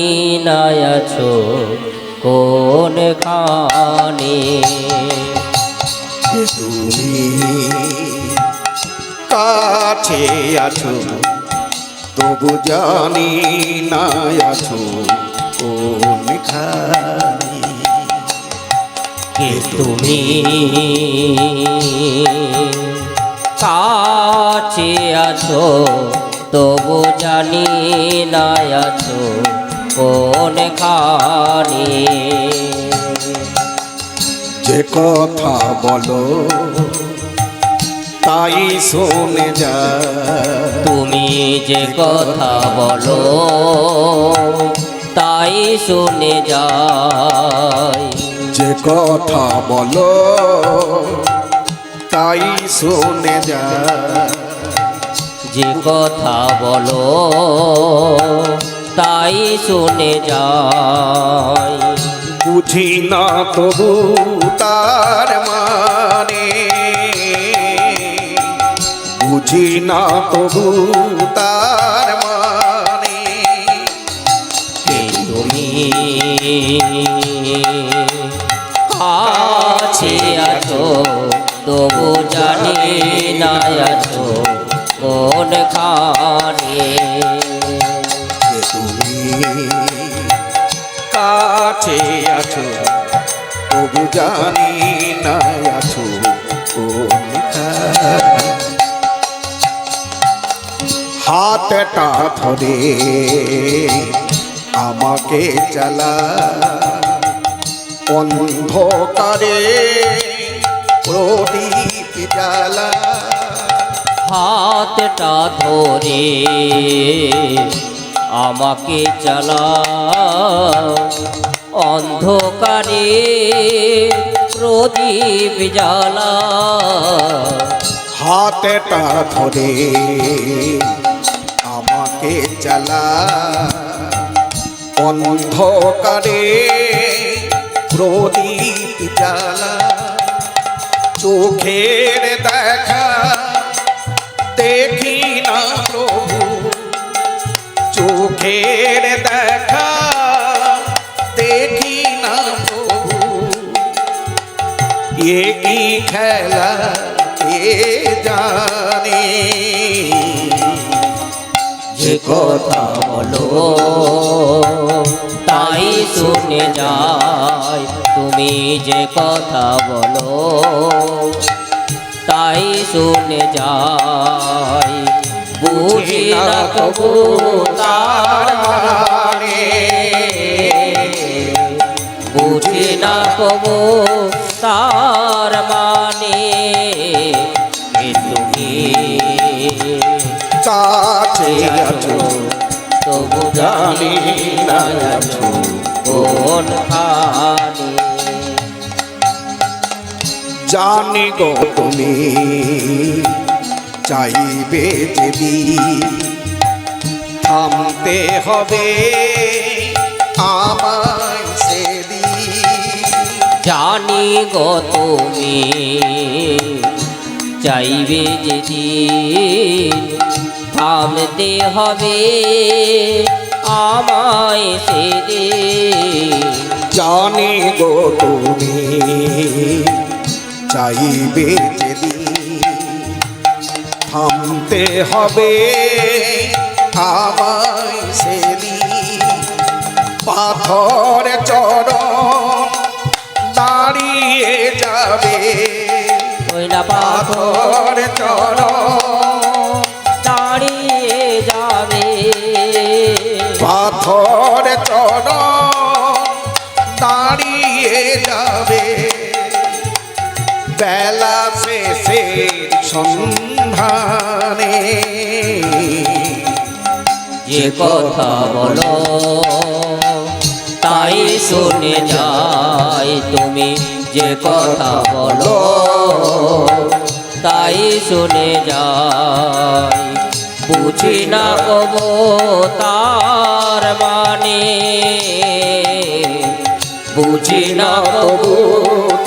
না আছো কোনখানে। কে তুমি কাছে আছো তবু জানি না আছো কোনখানে। কে তুমি কাছে আছো তবু জানি না আছো কোনখানে। যে কথা বলো তাই শুনে যা, তুমি যে কথা বলো তাই শুনে যাই। যে কথা বলো তাই শুনে যা, যে কথা বলো তাই শুনে যাই। বুঝি না তবু তার মানে, বুঝি না তবু তার মানে। কে তুমি কাছে আছো তবু জানি না আছো কোনখানে। কে তুমি কাছে আছো তবু জানি না আছো কোনখানে। হাতটা ধরে আমাকে চালা অন্ধকারে প্রদীপ জ্বালা। হাতটা ধরে আমাকে চালাও অন্ধকারে প্রদীপ জ্বালা। হাতটা ধরে আমাকে চালা অন্ধকারে প্রদীপ জ্বালা। চোখের দেখা দেখি না প্রভু, চোখের দেখা দেখি না প্রভু। এ কি খেলা কে জানে। যে কথা বলো তাই শুনে যাই। তুমি যে কথা বলো তাই শুনে যাই। বুঝি না তবু তার মানে, বুঝি না তবু তার মানে। কে তুমি কাছে আছো তবু জানি না আছো কোনখানে। জানি গো তুমি চাইবে যদি থামতে হবে আমায় সেদিন। জানি গো তুমি চাইবে যেদিন থামতে হবে আমায় সেদিন। জানি গো তুমি চাইবে যেদিন থামতে হবে আমায় সেদিন। পাথর চরণ দাঁড়িয়ে যাবে, ওই না পাথর চরণ দাঁড়িয়ে যাবে। পাথর চরণ দাঁড়িয়ে যাবে। বেলা শেষে সন্ধানে যে কথা বলো তাই শুনে যাই। তুমি যে কথা বলো তাই শুনে যাই, বুঝি না কবো তার মানে, বুঝি না কবো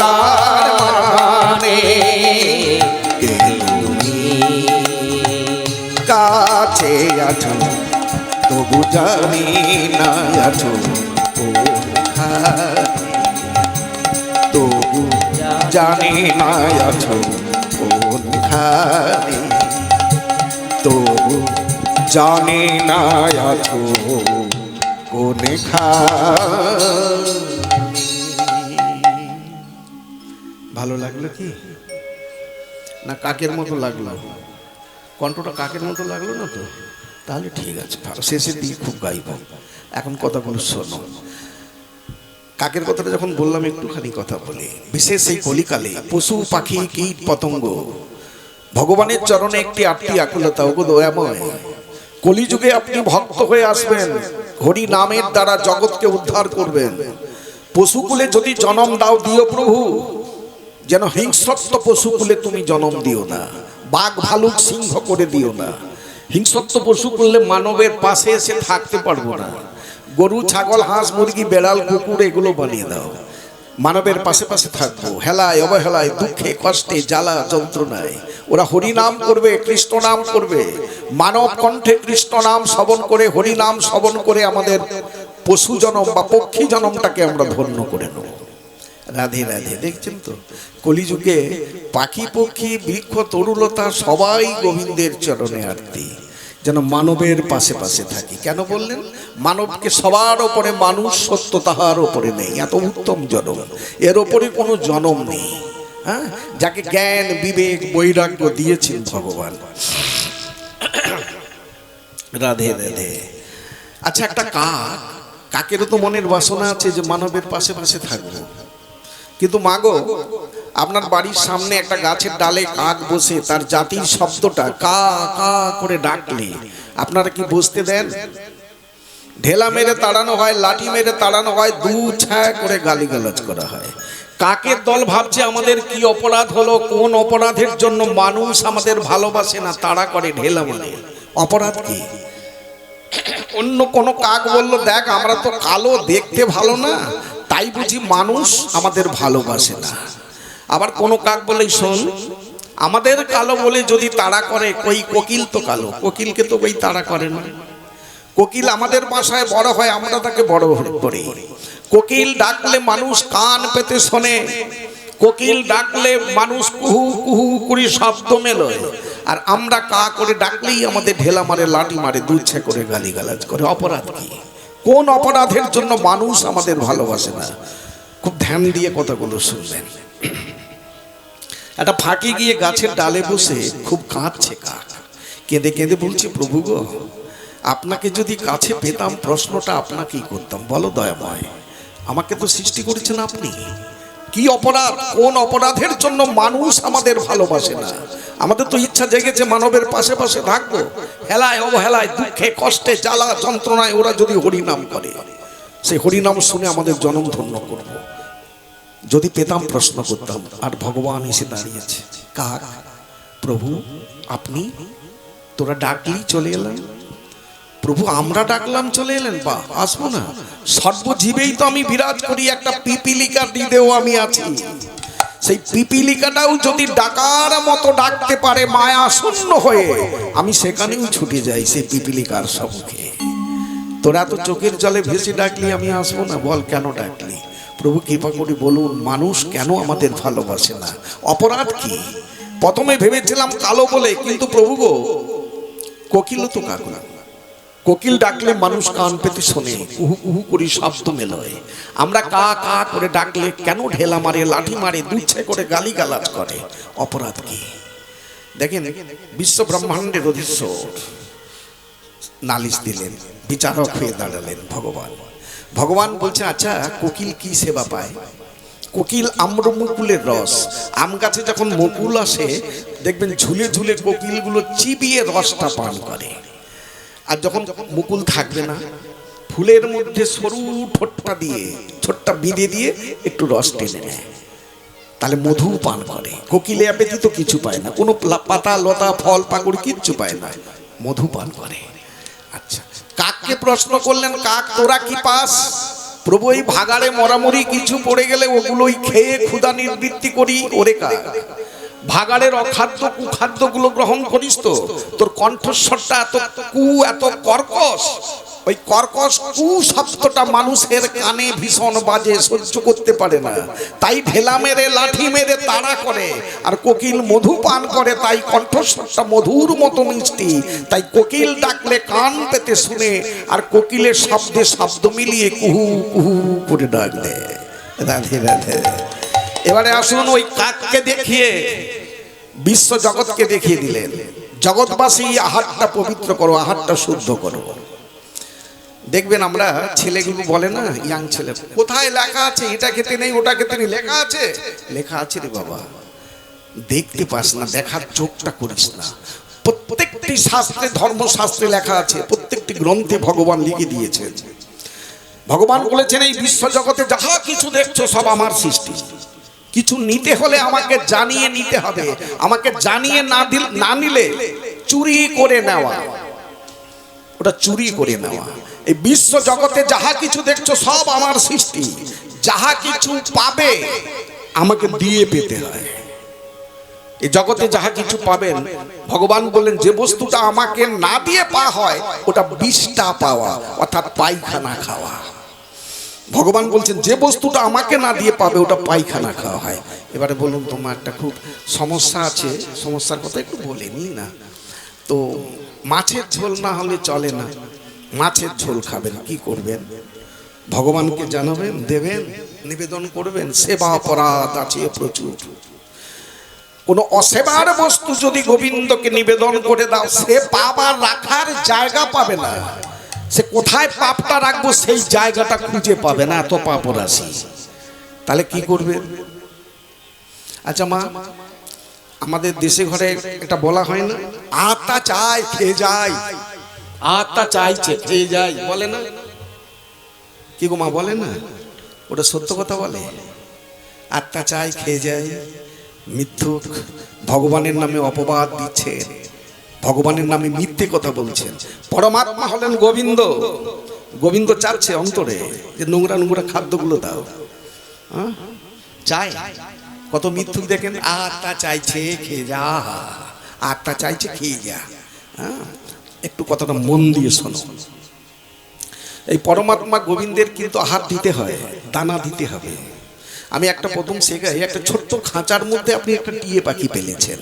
তার মানে। তুমি কাছে আছো তবু জানি না আছো কোনখানে, তবু জানি না আছো কোনখানে, তবু জানি না আছো কোনখানে। ভালো লাগলো কি না কাকের মতো লাগলো? কণ্ঠটা কাকের মতো লাগলো না তো? তাহলে ঠিক আছে, ভালো। শেষের দিকে খুব গাইব। এখন কথাগুলো শোনো। কাকের কথাটা যখন বললাম একটুখানি কথা বলি। বিশেষ এই কলিকালে পশু পাখি কীট পতঙ্গ ভগবানের চরণে একটি আটটি আকুলতা, ওগো দয়াময়, কলিযুগে আপনি ভক্ত হয়ে আসবেন, হরি নামের দ্বারা জগৎকে উদ্ধার করবেন। পশুকুলে যদি জন্ম দাও দিও প্রভু, যেন হিংস্রত্ব পশুকুলে তুমি জন্ম দিও না, বাঘ ভালুক সিংহ করে দিও না। হিংস্রত্ব পশু করলে মানবের পাশে এসে থাকতে পারবো না। গরু ছাগল হাঁস মুরগি বেড়াল কুকুর এগুলো বানিয়ে দাও, মানবের পাশে পাশে থাকবো। হেলায় অবহেলায় দুঃখে কষ্টে জ্বালা যন্ত্রণায় ওরা হরি নাম করবে, কৃষ্ণ নাম করবে। মানব কণ্ঠে কৃষ্ণ নাম শ্রবণ করে, হরি নাম শ্রবণ করে আমাদের পশু জনম বা পক্ষী জনমটাকে আমরা ধন্য করে নেব। রাধে রাধে। দেখছেন তো কলিযুগে পাখি পক্ষী বৃক্ষ তরুলতা সবাই গোবিন্দের চরণে আরতি, যেন মানবের পাশে পাশে থাকি। কেন বললেন? মানবকে সবার ওপরে মানুষ, সত্য তাহার ওপরে নেই। এত উত্তম জনম, এর ওপরে কোনো জনম নেই। হ্যাঁ, যাকে জ্ঞান বিবেক বৈরাগ্য দিয়েছেন ভগবান। রাধে রাধে। আচ্ছা, একটা কাক, কাকেরও তো মনের বাসনা আছে যে মানবের পাশে পাশে থাকবো। কিন্তু মাগো, আপনার বাড়ির সামনে একটা গাছের ডালে কাক বসে তার জাতির শব্দটা কা কা করে ডাকলে আপনারা কি বুঝতে দেন? ঢেলা মেরে তাড়ানো হয়, লাঠি মেরে তাড়ানো হয়, দু ছায়া করে গালিগালাজ করা হয়। কাকের দল ভাবছে আমাদের কি অপরাধ হলো, কোন অপরাধের জন্য মানুষ আমাদের ভালোবাসে না, তাড়া করে ঢেলা মানে অপরাধ কি? অন্য কোন কাক বলল, দেখ আমরা তো কালো, দেখতে ভালো না, তাই বুঝি মানুষ আমাদের ভালোবাসে না। আবার কোন কাক বলে, শোন আমাদের কালো বলে যদি তাড়া করে, কই কোকিল তো কালো, কোকিলকে তো কই তাড়া করে না। কোকিল আমাদের বাসায় বড় হয়, আমরা তাকে বড় করি। কোকিল ডাকলে মানুষ কান পেতে শোনে, কোকিল ডাকলে মানুষ কুহু কুহু করে শব্দ মেলোয়, আর আমরা কা করে ডাকলেই আমাদের ঢেলা মারে, লাঠি মারে, দুচ্ছে করে গালিগালাজ করে। অপরাধ কি? কোন অপরাধের জন্য মানুষ আমাদের ভালোবাসে না? খুব ধ্যান দিয়ে কথাগুলো শুনবেন। একটা ফাঁকে গিয়ে গাছের ডালে বসে খুব কাঁদছে কাক, কেঁদে কেঁদে বলছে, প্রভু গো, আপনাকে যদি কাছে পেতাম প্রশ্নটা আপনাকেই করতাম। বলো দয়াময়, আমাকে তো সৃষ্টি করেছেন আপনি, কি অপরাধ, কোন অপরাধের জন্য মানুষ আমাদের ভালোবাসে না? আমাদের তো ইচ্ছা জেগেছে মানবের পাশে পাশে থাকবো। হেলায় অবহেলায় দুঃখে কষ্টে জ্বালা যন্ত্রণায় ওরা যদি হরিনাম করে, সেই হরিনাম শুনে আমাদের জনম ধন্য করব। যদি পেতাম প্রশ্ন করতাম। আর ভগবান এসে দাঁড়িয়েছে। কাক, প্রভু আপনি, তোরা ডাকলি চলে এলাম। প্রভু আমরা ডাকলাম চলে এলেন, বা আসবো না? সর্বজীবেই তো আমি বিরাজ করি, একটা পিপিলিকা হৃদেও আমি আছি। সেই পিপিলিকাটাও যদি ডাকার মতো ডাকতে পারে মায়া শূন্য হয়ে, আমি সেখানেও ছুটে যাই সেই পিপিলিকার সম্মুখে। তোরা তো চোখের জলে ভেসে ডাকলি, আমি আসবো না? বল কেন ডাকলি? প্রভু কৃপা করে বলুন, মানুষ কেন আমাদের ভালোবাসে না? অপরাধ কি? প্রথমে ভেবেছিলাম কালো বলে, কিন্তু প্রভু গো, কোকিলও তো কাক না। কোকিল ডাকলে মানুষ কান পেতে শোনে, কুহু কুহু করে শব্দ মেলোয়। আমরা কা কা করে ডাকলে কেন ঢেলা মারে, লাঠি মারে, দুচ্ছে করে গালিগালাজ করে? অপরাধ কি? দেখেন, বিশ্ব ব্রহ্মাণ্ডের অধীশ্বর নালিশ দিলেন, বিচারক হয়ে দাঁড়ালেন ভগবান। ভগবান বলছে, আচ্ছা কোকিল কি সেবা পায়? কোকিল আম্রমুকুলের রস, আম গাছে যখন মুকুল আসে দেখবেন ঝুলে ঝুলে কোকিলগুলো চিবিয়ে রসটা পান করে। আর যখন মুকুল থাকবে না, ফুলের মধ্যে সরু ঠোঁটটা দিয়ে, ঠোঁটটা বিঁধে দিয়ে একটু রস টেনে নেয়। তাহলে মধু পান করে। কোকিলে ব্যতীত কিছু পায় না, কোনো পাতা লতা ফল পাকুড় কিচ্ছু পায় না, মধু পান করে। আচ্ছা, কাককে প্রশ্ন করলেন, কাক তোরা কি পাস? প্রভু এই ভাগাড়ে মরামরি কিছু পড়ে গেলে ওগুলোই খেয়ে ক্ষুধা নিবৃত্তি করি। ওরে কাক, ভাগাড়ের অখাদ্য কুখাদ্যগুলো গ্রহণ করিস তো? তোর কণ্ঠস্বরটা এত এত কর্কশ, ওই কর্কশ কু শব্দটা মানুষের কানে ভীষণ বাজে, সহ্য করতে পারে না, তাই ঢেলা মেরে লাঠি মেরে তাড়া করে। আর কোকিল মধু পান করে, তাই কণ্ঠস্বরটা মধুর মতো মিষ্টি। তাই কোকিল ডাকলে কান পেতে শুনে, আর কোকিলের শব্দে শব্দ মিলিয়ে কুহু কুহু করে ডাকলে। রাধে রাধে। এবারে আসুন ওই কাককে দেখিয়ে বিশ্ব জগৎকে দেখিয়ে দিলেন, জগৎবাসী আহারটা পবিত্র করো, আহারটা শুদ্ধ করো। দেখবেন আমরা ছেলেগুলো বলে না, ইয়াং ছেলে, কোথায় লেখা আছে এটা খেতে নেই ওটা খেতে নেই? লেখা আছে, লেখা আছে রে বাবা, দেখতে পাস না, দেখার চোখটা করিস না। প্রত্যেকটি শাস্ত্রে, ধর্মশাস্ত্রে লেখা আছে, প্রত্যেকটি গ্রন্থে ভগবান লিখে দিয়েছেন। ভগবান বলেছেন এই বিশ্ব জগতে যাহা কিছু দেখছো সব আমার সৃষ্টি। কিছু নিতে হলে আমাকে জানিয়ে নিতে হবে, আমাকে জানিয়ে না নিলে চুরি করে নেওয়া, ওটা চুরি করে নেওয়া। এই বিশ্ব জগতে যাহা কিছু দেখছো সব আমার সৃষ্টি। যাহা কিছু পাবে আমাকে দিয়ে পেতে হয়। এই জগতে যাহা কিছু পাবেন, ভগবান বললেন যে বস্তুটা আমাকে না দিয়ে পাওয়া হয় ওটা বিষ্ঠা পাওয়া, অর্থাৎ পায়খানা খাওয়া। ভগবান বলছেন যে বস্তুটা আমাকে না দিয়ে পাবে ওটা পায়খানা খাওয়া হয়। এবারে বলুন, তোমার একটা খুব সমস্যা আছে, সমস্যার কথা একটু বলে নি না তো। মাছের ঝোল না হলে চলে না, মাছের ঝোল খাবেন, কি করবেন? ভগবানকে জানাবেন, দেবেন, নিবেদন করবেন। সেবা অপরাধ আছে প্রচুর। কোন অসেবার বস্তু যদি গোবিন্দকে নিবেদন করে দাও, সে পাবার রাখার জায়গা পাবে না। সে কোথায় পাপটা রাখবো সেই জায়গাটা খুঁজে পাবে না, এত পাপ রাশি। তাহলে কি করবে? আচ্ছা মা, আমাদের দেশে ঘরে এটা বলা হয় না, আত্মা চাই খেয়ে যাই, আত্মা চাইছে খেয়ে যাই, বলে না? কি গো মা, বলে না? ওটা সত্য কথা বলে, আত্মা চাই খেয়ে যাই। মিথ্যুক, ভগবানের নামে অপবাদ দিচ্ছেন, ভগবানের নামে মিথ্যে কথা বলছেন। পরমাত্মা হলেন গোবিন্দ, গোবিন্দ চাচ্ছে অন্তরে যে নোংরা নোংরা খাদ্যগুলো দাও। চাই, কত মিথ্যুক দেখেন, আত্মা চাইছে খেয়ে যা, আত্মা চাইছে খেয়ে যা। একটু কথাটা মন দিয়ে শোনো। এই পরমাত্মা গোবিন্দের কিন্তু আহার দিতে হয়, দানা দিতে হবে। আমি একটা প্রথম শেখাই, একটা ছোট্ট খাঁচার মধ্যে আপনি একটা টিয়ে পাখি পেলেছেন,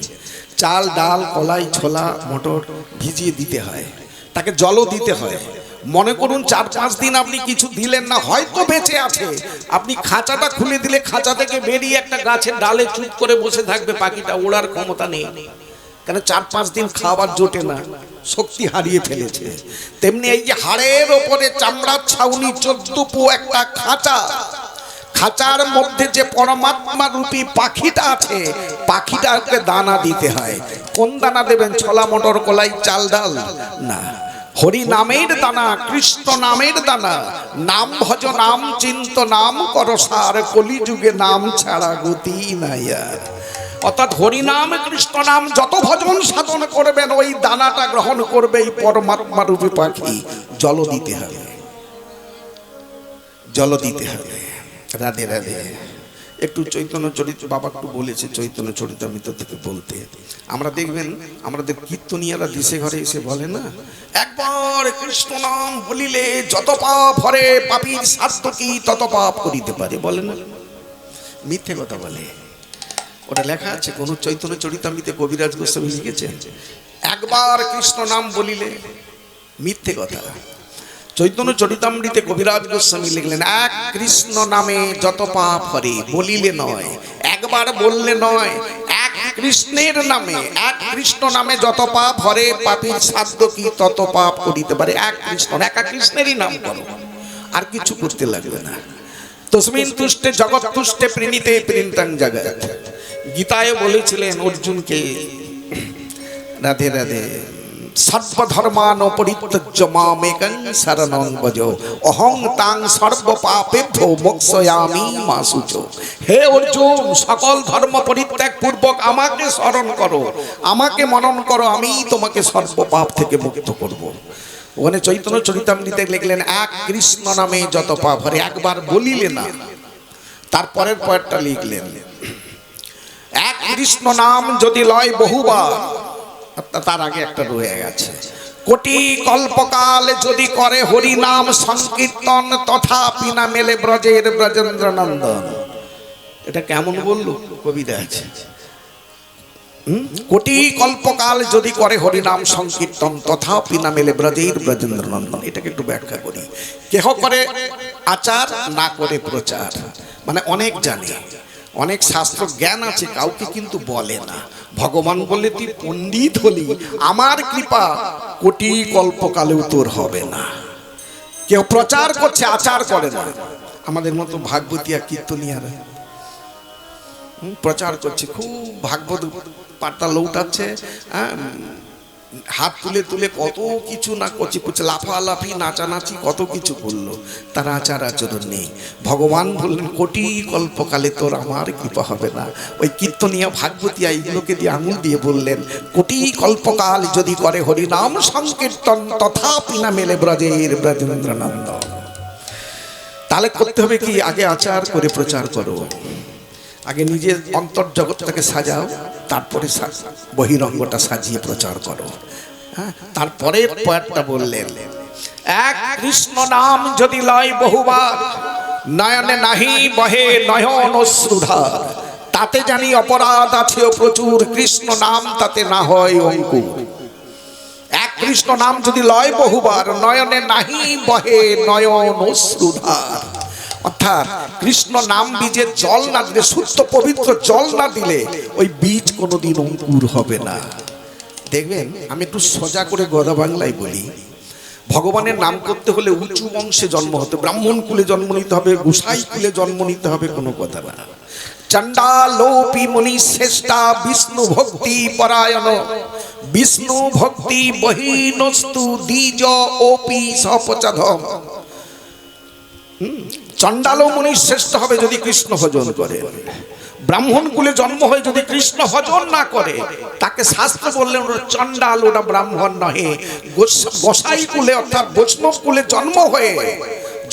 চাল ডাল কলাই ছোলা মটর ভিজিয়ে দিতে হয়, তাকে জলও দিতে হয়। মনে করুন 4-5 দিন আপনি কিছু দিলেন না, হয়তো বেঁচে আছে, আপনি খাঁচাটা খুলে দিলে খাঁচা থেকে বেরিয়ে একটা গাছের ডালে চুপ করে বসে থাকবে, পাখিটা ওড়ার ক্ষমতা নেই, কেন 4-5 দিন খাবার জোটে না, শক্তি হারিয়ে ফেলেছে। তেমনি এই যে হাড়ের ওপরে চামড়ার ছাউনি 14 পো একটা খাঁচা, খাঁচার মধ্যে যে পরমাত্মা রূপী পাখিটা আছে, পাখিটাকে দানা দিতে হয়। কোন দানা দেবেন? ছোলা মটর কলাই চাল ডাল না, হরি নামের দানা, কৃষ্ণ নামের দানা। নাম ভজ নাম চিন্ত নাম করসার, কলিযুগে নাম ছাড়া গতি নাই আর। অর্থাৎ হরি নাম কৃষ্ণ নাম যত ভজন সাধন করবেন ওই দানাটা গ্রহণ করবে এই পরমাত্মা রূপী পাখি। জল দিতে হবে, জল দিতে হবে। রাধে রাধে। একটু চৈতন্য চরিত বাবা একটু বলেছে, চৈতন্য চরিতামৃত থেকে বলতে। আমরা দেখবেন আমাদের কীর্তনিয়ারা দিশে ঘরে এসে বলে না, একবার কৃষ্ণ নাম বলিলে যত পাপ হরে, পাপীর সাধ্য কি তত পাপ করিতে পারে, বলে না? মিথ্যে কথা বলে। ওটা লেখা আছে কোন চৈতন্য চরিতামৃতে, কবিরাজ গোস্বামী লিখেছেন, একবার কৃষ্ণ নাম বলিলে, মিথ্যে কথা। চৈতন্য চরিতামৃতে কবিরাজ গোস্বামী লিখলেন, এক কৃষ্ণ নামে যত পাপ হরে, বলিলে নয়, একবার বললে নয়, এক কৃষ্ণের নামে, এক কৃষ্ণ নামে যত পাপ হরে, পাপীর সাধ্য কি তত পাপ করিতে পারে। এক কৃষ্ণ, একা কৃষ্ণেরই নাম করো, আর কিছু করতে লাগবে না। তস্মিন তুষ্টে জগৎ তুষ্টে প্রীণিতে প্রীণিতং জগৎ। গীতায় বলেছিলেন অর্জুনকে, রাধে রাধে, সর্বধর্মান পরিত্যজ্য মামেকং শরণং ভজ অহং তাং সর্ব পাপেভ্যো মোক্ষয়ামি মা শুচ। হে অর্জুন, সকল ধর্ম পরিত্যাগ পূর্বক আমাকে স্মরণ করো, আমাকে মনন করো, আমি তোমাকে সর্ব পাপ থেকে মুক্ত করব। ওখানে চৈতন্য চরিতামৃতে লিখলেন, এক কৃষ্ণ নামে যত পাপ হরে, একবার বলিলে না। তারপরের পয়েরটা লিখলেন, এক কৃষ্ণ নাম যদি লয় বহুবার, তার আগে একটা রয়ে গেছে, কোটি কল্পকাল যদি করে হরি নাম সংকীর্তন, তথাপি না মেলে ব্রজের ব্রজেন্দ্র নন্দন। এটা কেমন বললো কবিতা আছে, কোটি কল্পকাল যদি করে হরিনাম সংকীর্তন, তথাপি না মেলে ব্রজের ব্রজেন্দ্র নন্দন। এটাকে একটু ব্যাখ্যা করি। কেহ করে আচার, না করে প্রচার। মানে অনেক জানে, অনেক শাস্ত্র জ্ঞান আছে, কাউকে কিন্তু বলে না। ভগবান বললে তুই পণ্ডিত হলি, আমার কৃপা কোটি কল্পকালেও তোর হবে না। কেউ প্রচার করছে, আচার করে না। আমাদের মতো ভাগবতীয়া কীর্তনিয়ারা প্রচার করছে, খুব ভাগবত পাটা লৌটাচ্ছে, হাত তুলে তুলে কত কিছু না করছে, লাফালাফি নাচানাচি কত কিছু করলো, তার আচার আচরণ নেই। ভগবান বললেন কোটি কল্পকালে তোর আমার কৃপা হবে না। ওই কীর্তনিয়া ভাগবতীয়া এইগুলোকে দিয়ে আঙুল দিয়ে বললেন, কোটি কল্পকাল যদি করে হরিনাম সংকীর্তন, তথাপি না মেলে ব্রজের ব্রজেন্দ্র নন্দন। তাহলে করতে হবে কি, আগে আচার করে প্রচার করো, আগে নিজের অন্তর জগৎটাকে সাজাও, তারপরে বহিরঙ্গটা সাজিয়ে প্রচার করো। হ্যাঁ, তারপরের পয়েন্টটা বললেন, এক কৃষ্ণ নাম যদি লয় বহুবার, নয়নে নাহি বহে নয়ন অশ্রুধার, তাতে জানি অপরাধ আছে প্রচুর, কৃষ্ণ নাম তাতে না হয় অঙ্কুর। এক কৃষ্ণ নাম যদি লয় বহুবার, নয়নে নাহি বহে নয়ন অশ্রুধার, অর্থাৎ কৃষ্ণ নাম বীজে জল না দিলে, শুদ্ধ পবিত্র জল না দিলে ওই বীজ কোনোদিন অঙ্কুর হবে না। দেখবেন, আমি একটু সোজা করে গদা বাংলায় বলি, ভগবানের নাম করতে হলে উঁচু বংশে জন্ম হতে, ব্রাহ্মণ কুলে জন্ম নিতে হবে, গোসাই কুলে জন্ম নিতে হবে, কোনো কথা না। চণ্ডালোপি মুনি শ্রেষ্ঠা বিষ্ণু ভক্তি পরায়ণ, বিষ্ণু ভক্তি বহিনস্তু দ্বিজ ওপি সপচাধম। চণ্ডালো মুনি শ্রেষ্ঠ হবে যদি কৃষ্ণ ভজন করে, ব্রাহ্মণ কুলে জন্ম হয়ে যদি কৃষ্ণ ভজন না করে, তাকে শাস্ত্র বললেন ওটা চণ্ডাল, ওটা ব্রাহ্মণ নহে। গোসাই কুলে অর্থাৎ বৈষ্ণব কুলে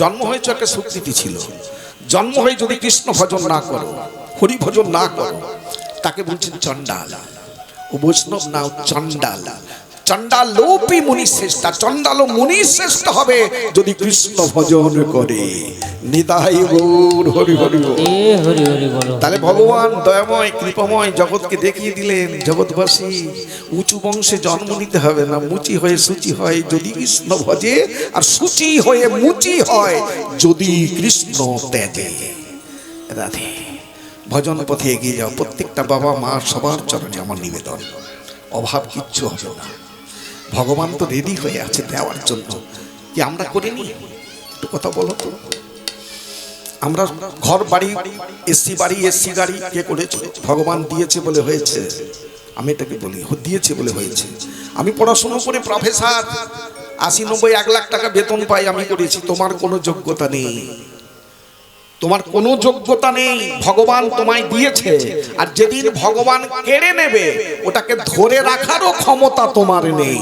জন্ম হয়েছে, একটা স্বীকৃতি ছিল। জন্ম হয়ে যদি কৃষ্ণ ভজন না করো, হরি ভজন না করো, তাকে বলছেন চণ্ডাল। ও বৈষ্ণব না, চণ্ডাল। চণ্ডালোপি মুনি শ্রেষ্ঠা, চণ্ডাল মুনি শ্রেষ্ঠ হবে যদি কৃষ্ণ ভজন করে। নিতাই গৌর হরি হরি বল। হরি হরি বলো। তাহলে ভগবান দয়াময় কৃপাময় জগৎকে দেখিয়ে দিলেন, জগৎবাসী উঁচু বংশে জন্ম নিতে হবে না, মুচি হয়ে সূচি হয় যদি কৃষ্ণ ভজে, আর সূচি হয়ে মুচি হয় যদি কৃষ্ণ ত্যাজে। রাধে। ভজন পথে এগিয়ে যাও, প্রত্যেকটা বাবা মা সবার চরণে আমার নিবেদন, অভাব কিচ্ছু হবে না। ভগবান তো রেডি হয়ে আছে দেওয়ার জন্য, কি আমরা করিনি? একটু কথা বলো তো। আমরা ঘর বাড়ি, এসি বাড়ি, এসি গাড়ি কে করেছে? ভগবান দিয়েছে বলে হয়েছে। আমি এটাকে বলি দিয়েছে বলে হয়েছে। আমি পড়াশুনো করে প্রফেসর, 80, 90, 1 লাখ টাকা বেতন পাই, আমি করেছি। তোমার কোনো যোগ্যতা নেই, তোমার কোনো যোগ্যতা নেই। ভগবান তোমায় দিয়েছে, আর যেদিন ভগবান কেড়ে নেবে, ওটাকে ধরে রাখারও ক্ষমতা তোমার নেই।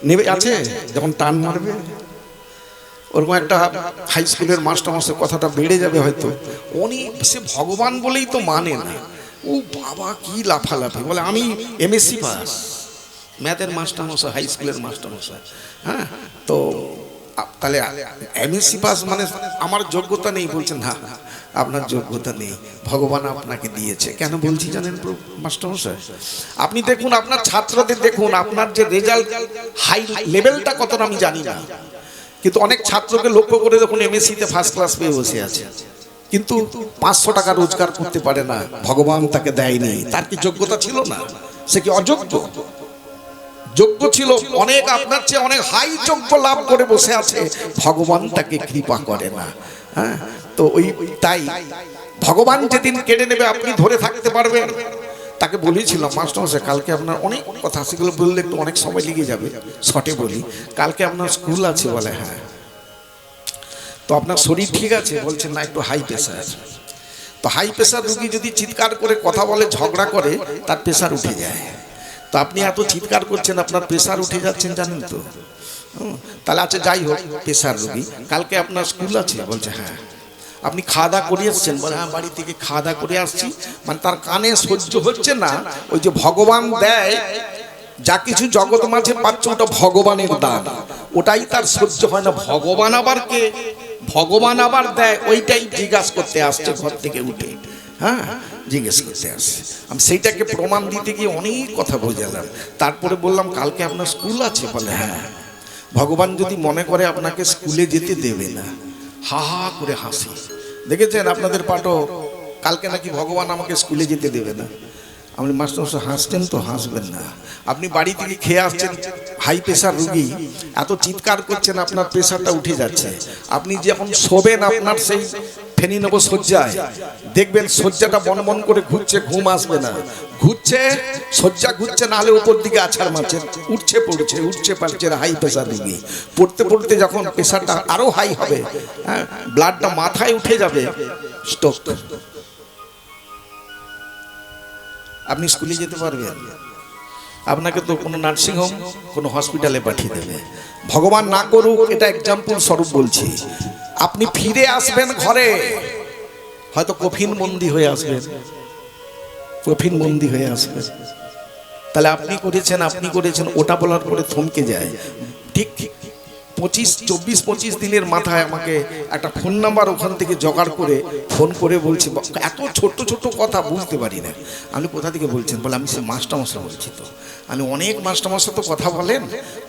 নেবে আছে, যখন টান মারবে। ওরকম একটা হাই স্কুলের মাস্টারমশাই, কথাটা বেড়ে যাবে হয়তো, উনি সে ভগবান বলেই তো মানে না। ও বাবা কি লাফালাফি, বলে আমি MSc পাস, ম্যাথের মাস্টারমশাই, হাই স্কুলের মাস্টারমশাই। হ্যাঁ, তো তাহলে MSc পাস মানে আমার যোগ্যতা নেই? বলছেন হ্যাঁ, আপনার যোগ্যতা নেই, ভগবান আপনাকে দিয়েছে। কেন বলছি জানেন মাস্টারমশাই? আপনি দেখুন, আপনার ছাত্রদের দেখুন, আপনার যে রেজাল্ট হাই লেভেলটা কতটা আমি জানি না, কিন্তু অনেক ছাত্রকে লক্ষ্য করে দেখুন MSc-তে ফার্স্ট ক্লাস পেয়ে বসে আছে, কিন্তু 500 টাকা রোজগার করতে পারে না। ভগবান তাকে দেয়নি। তার কি যোগ্যতা ছিল না? সে কি অযোগ্য? যোগ্য ছিল। অনেক আপনার চেয়ে অনেক হাই যোগ্য লাভ করে বসে আছে, ভগবান তাকে কৃপা করে না। হ্যাঁ, তো ওই তাই ভগবান যেদিন কেড়ে নেবে, আপনি ধরে থাকতে পারবেন? তাকে বলেছিলাম মাস্টারমশাই কালকে আপনার অনেক কথা, সেগুলো বললে একটু অনেক সময় লেগে যাবে, শর্টে বলি। কালকে আপনার স্কুল আছে বলে, হ্যাঁ। তো আপনার শরীর ঠিক আছে? বলছেন না, একটু হাই প্রেশার। তো হাই প্রেশার রুগী যদি চিৎকার করে কথা বলে, ঝগড়া করে, তার প্রেশার উঠে যায়। তো আপনি এত চিৎকার করছেন, আপনার প্রেশার উঠে যাচ্ছেন, জানেন তো? তাহলে আচ্ছা যাই হোক, প্রেশার রুগী, কালকে আপনার স্কুল আছে? বলছে হ্যাঁ। আপনি খাওয়া দাওয়া করে এসছেন? বলে হ্যাঁ, বাড়ি থেকে খাওয়া দাওয়া করে আসছি। মানে তার কানে সহ্য হচ্ছে না, ওই যে ভগবান দেয় যা কিছু জগৎ মাঝে পাচ্ছে, ওটা ভগবানের দান, ওটাই তার সহ্য হয় না। ভগবান আবার কে? ভগবান আবার দেয়, ওইটাই জিজ্ঞাসা করতে আসছে ঘর থেকে উঠে। হ্যাঁ, জিজ্ঞেস করতে আসছে। আমি সেইটাকে প্রমাণ দিতে গিয়ে অনেক কথা বোঝালাম। তারপরে বললাম কালকে আপনার স্কুল আছে? বলে হ্যাঁ। ভগবান যদি মনে করে আপনাকে স্কুলে যেতে দেবে না, হা হা করে হাসি। দেখেছেন আপনাদের পাঠক, কালকে নাকি ভগবান আমাকে স্কুলে যেতে দেবে না। আপনি মাস্টার হাসছেন তো, হাসবেন না। আপনি বাড়ি থেকে খেয়ে আসছেন, হাই প্রেশার রুগী, এত চিৎকার করছেন, আপনার প্রেশারটা উঠে যাচ্ছে। আপনি যখন শোবেন, আপনার সেই ফেনী নেব শয্যায়, দেখবেন শয্যাটা বন বন করে ঘুরছে, ঘুম আসবে না। ঘুরছে, শয্যা ঘুরছে, নাহলে উপর দিকে আছাড় মারছে, উঠছে পড়ছে, উঠছে পারছে। হাই প্রেশার রুগী পড়তে পড়তে যখন প্রেশারটা আরো হাই হবে, হ্যাঁ, ব্লাডটা মাথায় উঠে যাবে, স্ট্রোক। আপনি স্কুলে যেতে পারবেন? আপনাকে তো কোনো নার্সিংহোম, কোনো হসপিটালে পাঠিয়ে দেবে। ভগবান না করুক, এটা এক্সাম্পল স্বরূপ বলছি। আপনি ফিরে আসবেন ঘরে, হয়তো কফিন বন্দি হয়ে আসবেন, কফিন বন্দি হয়ে আসবেন। তাহলে আপনি করেছেন, ওটা বলার পরে থমকে যায়। ঠিক 24-25 দিনের মাথায় আমাকে একটা ফোন নাম্বার ওখান থেকে জোগাড় করে ফোন করে বলছে, এত ছোট্ট ছোট্ট কথা বুঝতে পারি না। আমি কোথা থেকে বলছেন? বলে আমি সে মাস্টারমশাই বলছি। তো আমি অনেক মাস্টারমশাই তো কথা বলেন,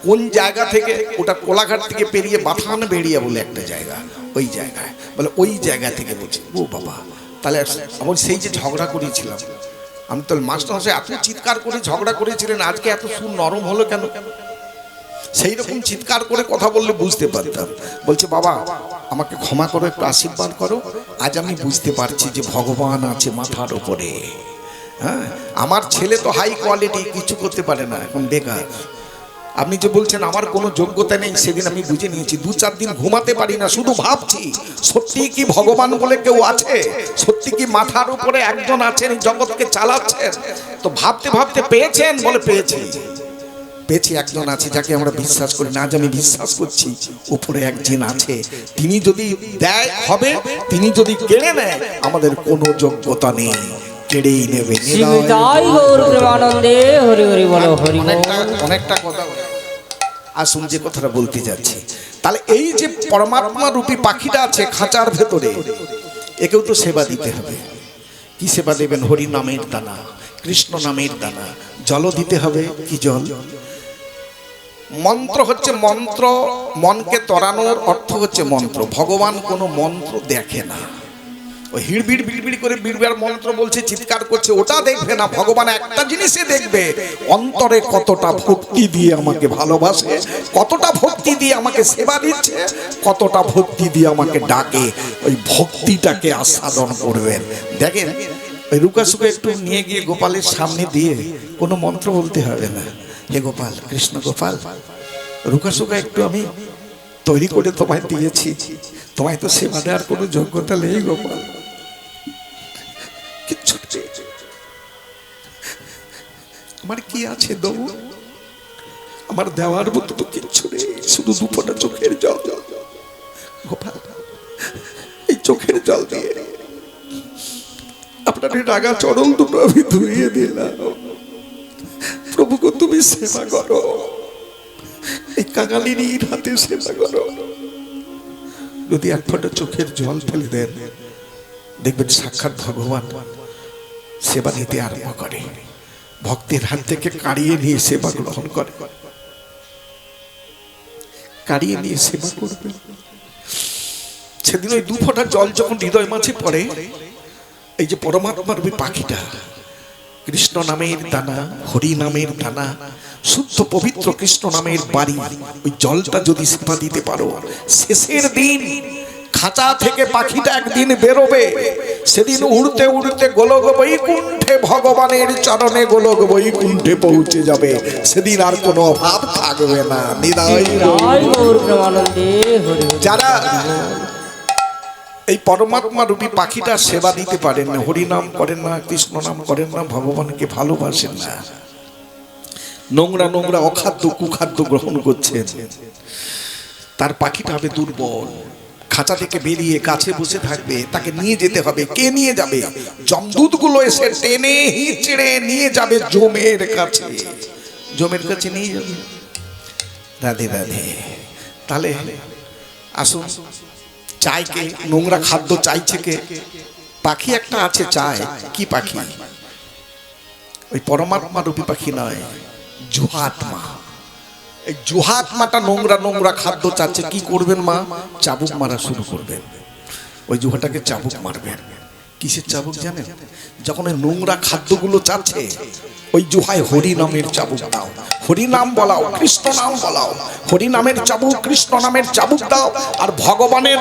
কোন জায়গা থেকে? ওটা কোলাঘাট থেকে পেরিয়ে বাথান বেরিয়ে বলে একটা জায়গা, ওই জায়গায়। বলে ওই জায়গা থেকে বলছি। ও বাবা, তাহলে আমার সেই যে ঝগড়া করেছিলাম, আমি তো মাস্টারমশাই এত চিৎকার করে ঝগড়া করেছিলেন, আজকে এত সুর নরম হলো কেন? সেই রকম চিৎকার করে কথা বললে বুঝতে পারতাম। বলছে বাবা আমাকে ক্ষমা করো, একটু আশীর্বাদ করো, আজ আমি বুঝতে পারছি যে ভগবান আছে মাথার উপরে। হ্যাঁ, আমার ছেলে তো হাই কোয়ালিটি, কিছু করতে পারে না, এখন বেকার। আপনি যে বলছেন আমার কোনো যোগ্যতা নেই, সেদিন আমি বুঝে নিয়েছি। 2-4 দিন ঘুমাতে পারি না, শুধু ভাবছি সত্যি কি ভগবান বলে কেউ আছে? সত্যি কি মাথার উপরে একজন আছেন, জগৎকে চালাচ্ছেন? তো ভাবতে ভাবতে পেয়েছেন? বলে পেয়েছি, একজন আছে যাকে আমরা বিশ্বাস করি না, আজ আমি বিশ্বাস করছি উপরে একজন আছে। তিনি যদি দেয় হবে, তিনি যদি কেড়ে নেয়, আমাদের কোনো যোগ্যতা নেই, কেড়েই নেবে। তাই গৌর প্রেমানন্দে হরি হরি বলো, হরি বল। অনেকটা কথা আসুন, যে কথাটা বলতে যাচ্ছি, তাহলে এই যে পরমাত্মা রূপী পাখিটা আছে খাঁচার ভেতরে, একেও তো সেবা দিতে হবে। কি সেবা দেবেন? হরি নামের দানা, কৃষ্ণ নামের দানা। জলও দিতে হবে। কি জল? মন্ত্র হচ্ছে মন্ত্র, মনকে তরানোর অর্থ হচ্ছে মন্ত্র। ভগবান কোনো মন্ত্র দেখে না, ওই হিড়বিড় বিড়বিড় করে বিড়বিড় মন্ত্র বলছে, চিৎকার করছে, ওটা দেখবে না। ভগবান একটা জিনিসে দেখবে, অন্তরে কতটা ভক্তি দিয়ে আমাকে ভালোবাসে, কতটা ভক্তি দিয়ে আমাকে সেবা দিচ্ছে, কতটা ভক্তি দিয়ে আমাকে ডাকে। ওই ভক্তিটাকে আস্বাদন করবেন। দেখেন ওই রুকাসুকে একটু নিয়ে গিয়ে গোপালের সামনে দিয়ে কোনো মন্ত্র বলতে হবে না, হে গোপাল, কৃষ্ণ গোপাল, রুকাসুকা একটু আমি তৈরি করে তোমায় দিয়েছি, তোমায় তো সেবা দেওয়ার কোনো যোগ্যতা নেই গোপাল, কিচ্ছু আমার কি আছে দেবো? আমার দেওয়ার মতো তো কিচ্ছু নেই, শুধু 2 ফোঁটা চোখের জল। গোপাল, এই চোখের জল দিয়ে আপনার রাগা চরণ দুটো আমি ধুইয়ে দিলাম। প্রভুকে তুমি সেবা করো, এই কাঙালিনীর হাতে সেবা করো। যদি 1 ফোঁটা চোখের জল ফেলে দেন, দেখবেন সাক্ষাৎ ভগবান সেবা নিতে আরম্ভ করে, ভক্তের হাত থেকে কাড়িয়ে নিয়ে সেবা গ্রহণ করে, কাড়িয়ে নিয়ে সেবা করবে। সেদিন ওই 2 ফোঁটা জল যখন হৃদয় মাঝে পড়ে, এই যে পরমাত্মার ওই পাখিটা, কৃষ্ণ নামের দানা, হরি নামের দানা, শুদ্ধ পবিত্র কৃষ্ণ নামের বাড়ি, ওই জলটা যদি সেবা দিতে পারো, শেষের দিন খাঁচা থেকে পাখিটা একদিন বেরোবে, সেদিন উড়তে উড়তে গোলক বৈকুণ্ঠে ভগবানের চরণে গোলক বৈকুণ্ঠে পৌঁছে যাবে। সেদিন আর কোনো অভাব থাকবে না। নিদায় জয় গৌর প্রেমানন্দে হরি হরি। যারা এই পরমাত্মা রূপী পাখিটার সেবা দিতে পারেন না, হরিনাম করেন না, কৃষ্ণ নাম করেন না, ভগবানকে ভালোবাসেন না, নোংরা নোংরা অখাদ্য কুখাদ্য গ্রহণ করছেন, তার পাখিটা হবে দুর্বল। খাঁচা থেকে বেরিয়ে গাছে বসে থাকবে, তাকে নিয়ে যেতে হবে। কে নিয়ে যাবে? যমদূতগুলো এসে টেনে হিঁচড়ে নিয়ে যাবে জমের কাছে। জমের কাছে নিয়ে যাবে। রাধে রাধে। তাহলে আসুন, চাই কে? নোংরা খাদ্য চাইছে কে? পাখি একটা আছে চায়। কি পাখি? ওই পরমাত্মা রূপী পাখি নয়, জুহাত্মা। এই জুহাত্মাটা নোংরা নোংরা খাদ্য চাচ্ছে। কি করবেন মা? চাবুক মারা শুরু করবেন। ওই জুহাটাকে চাবুক মারবেন। কিসের চাবুক জানেন? যখন ওই নোংরা খাদ্যগুলো চাচ্ছে, ওই জুহায় হরি নামের চাবুক দাও, হরি নাম বলাও, কৃষ্ণ নাম বলাও। হরি নামের চাবুক, কৃষ্ণ নামের চাবুক দাও, আর ভগবানের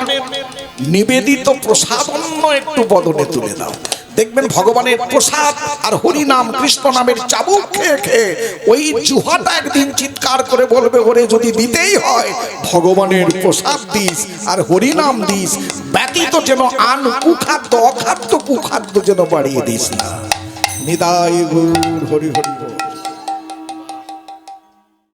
নিবেদিত প্রসাদ অন্য একটু বদনে তুলে দাও। দেখবেন ভগবানের প্রসাদ আর হরি নাম কৃষ্ণ নামের চাবুক খেয়ে খেয়ে ওই জুহাটা একদিন চিৎকার করে বলবে, ওরে যদি দিতেই হয় ভগবানের প্রসাদ দিস আর হরি নাম দিস, ব্যতীত যেন আন কুখাদ্য অখাদ্য কুখাদ্য যেন বাড়িয়ে দিস না। নিদায় গৌর হরি হরি বল।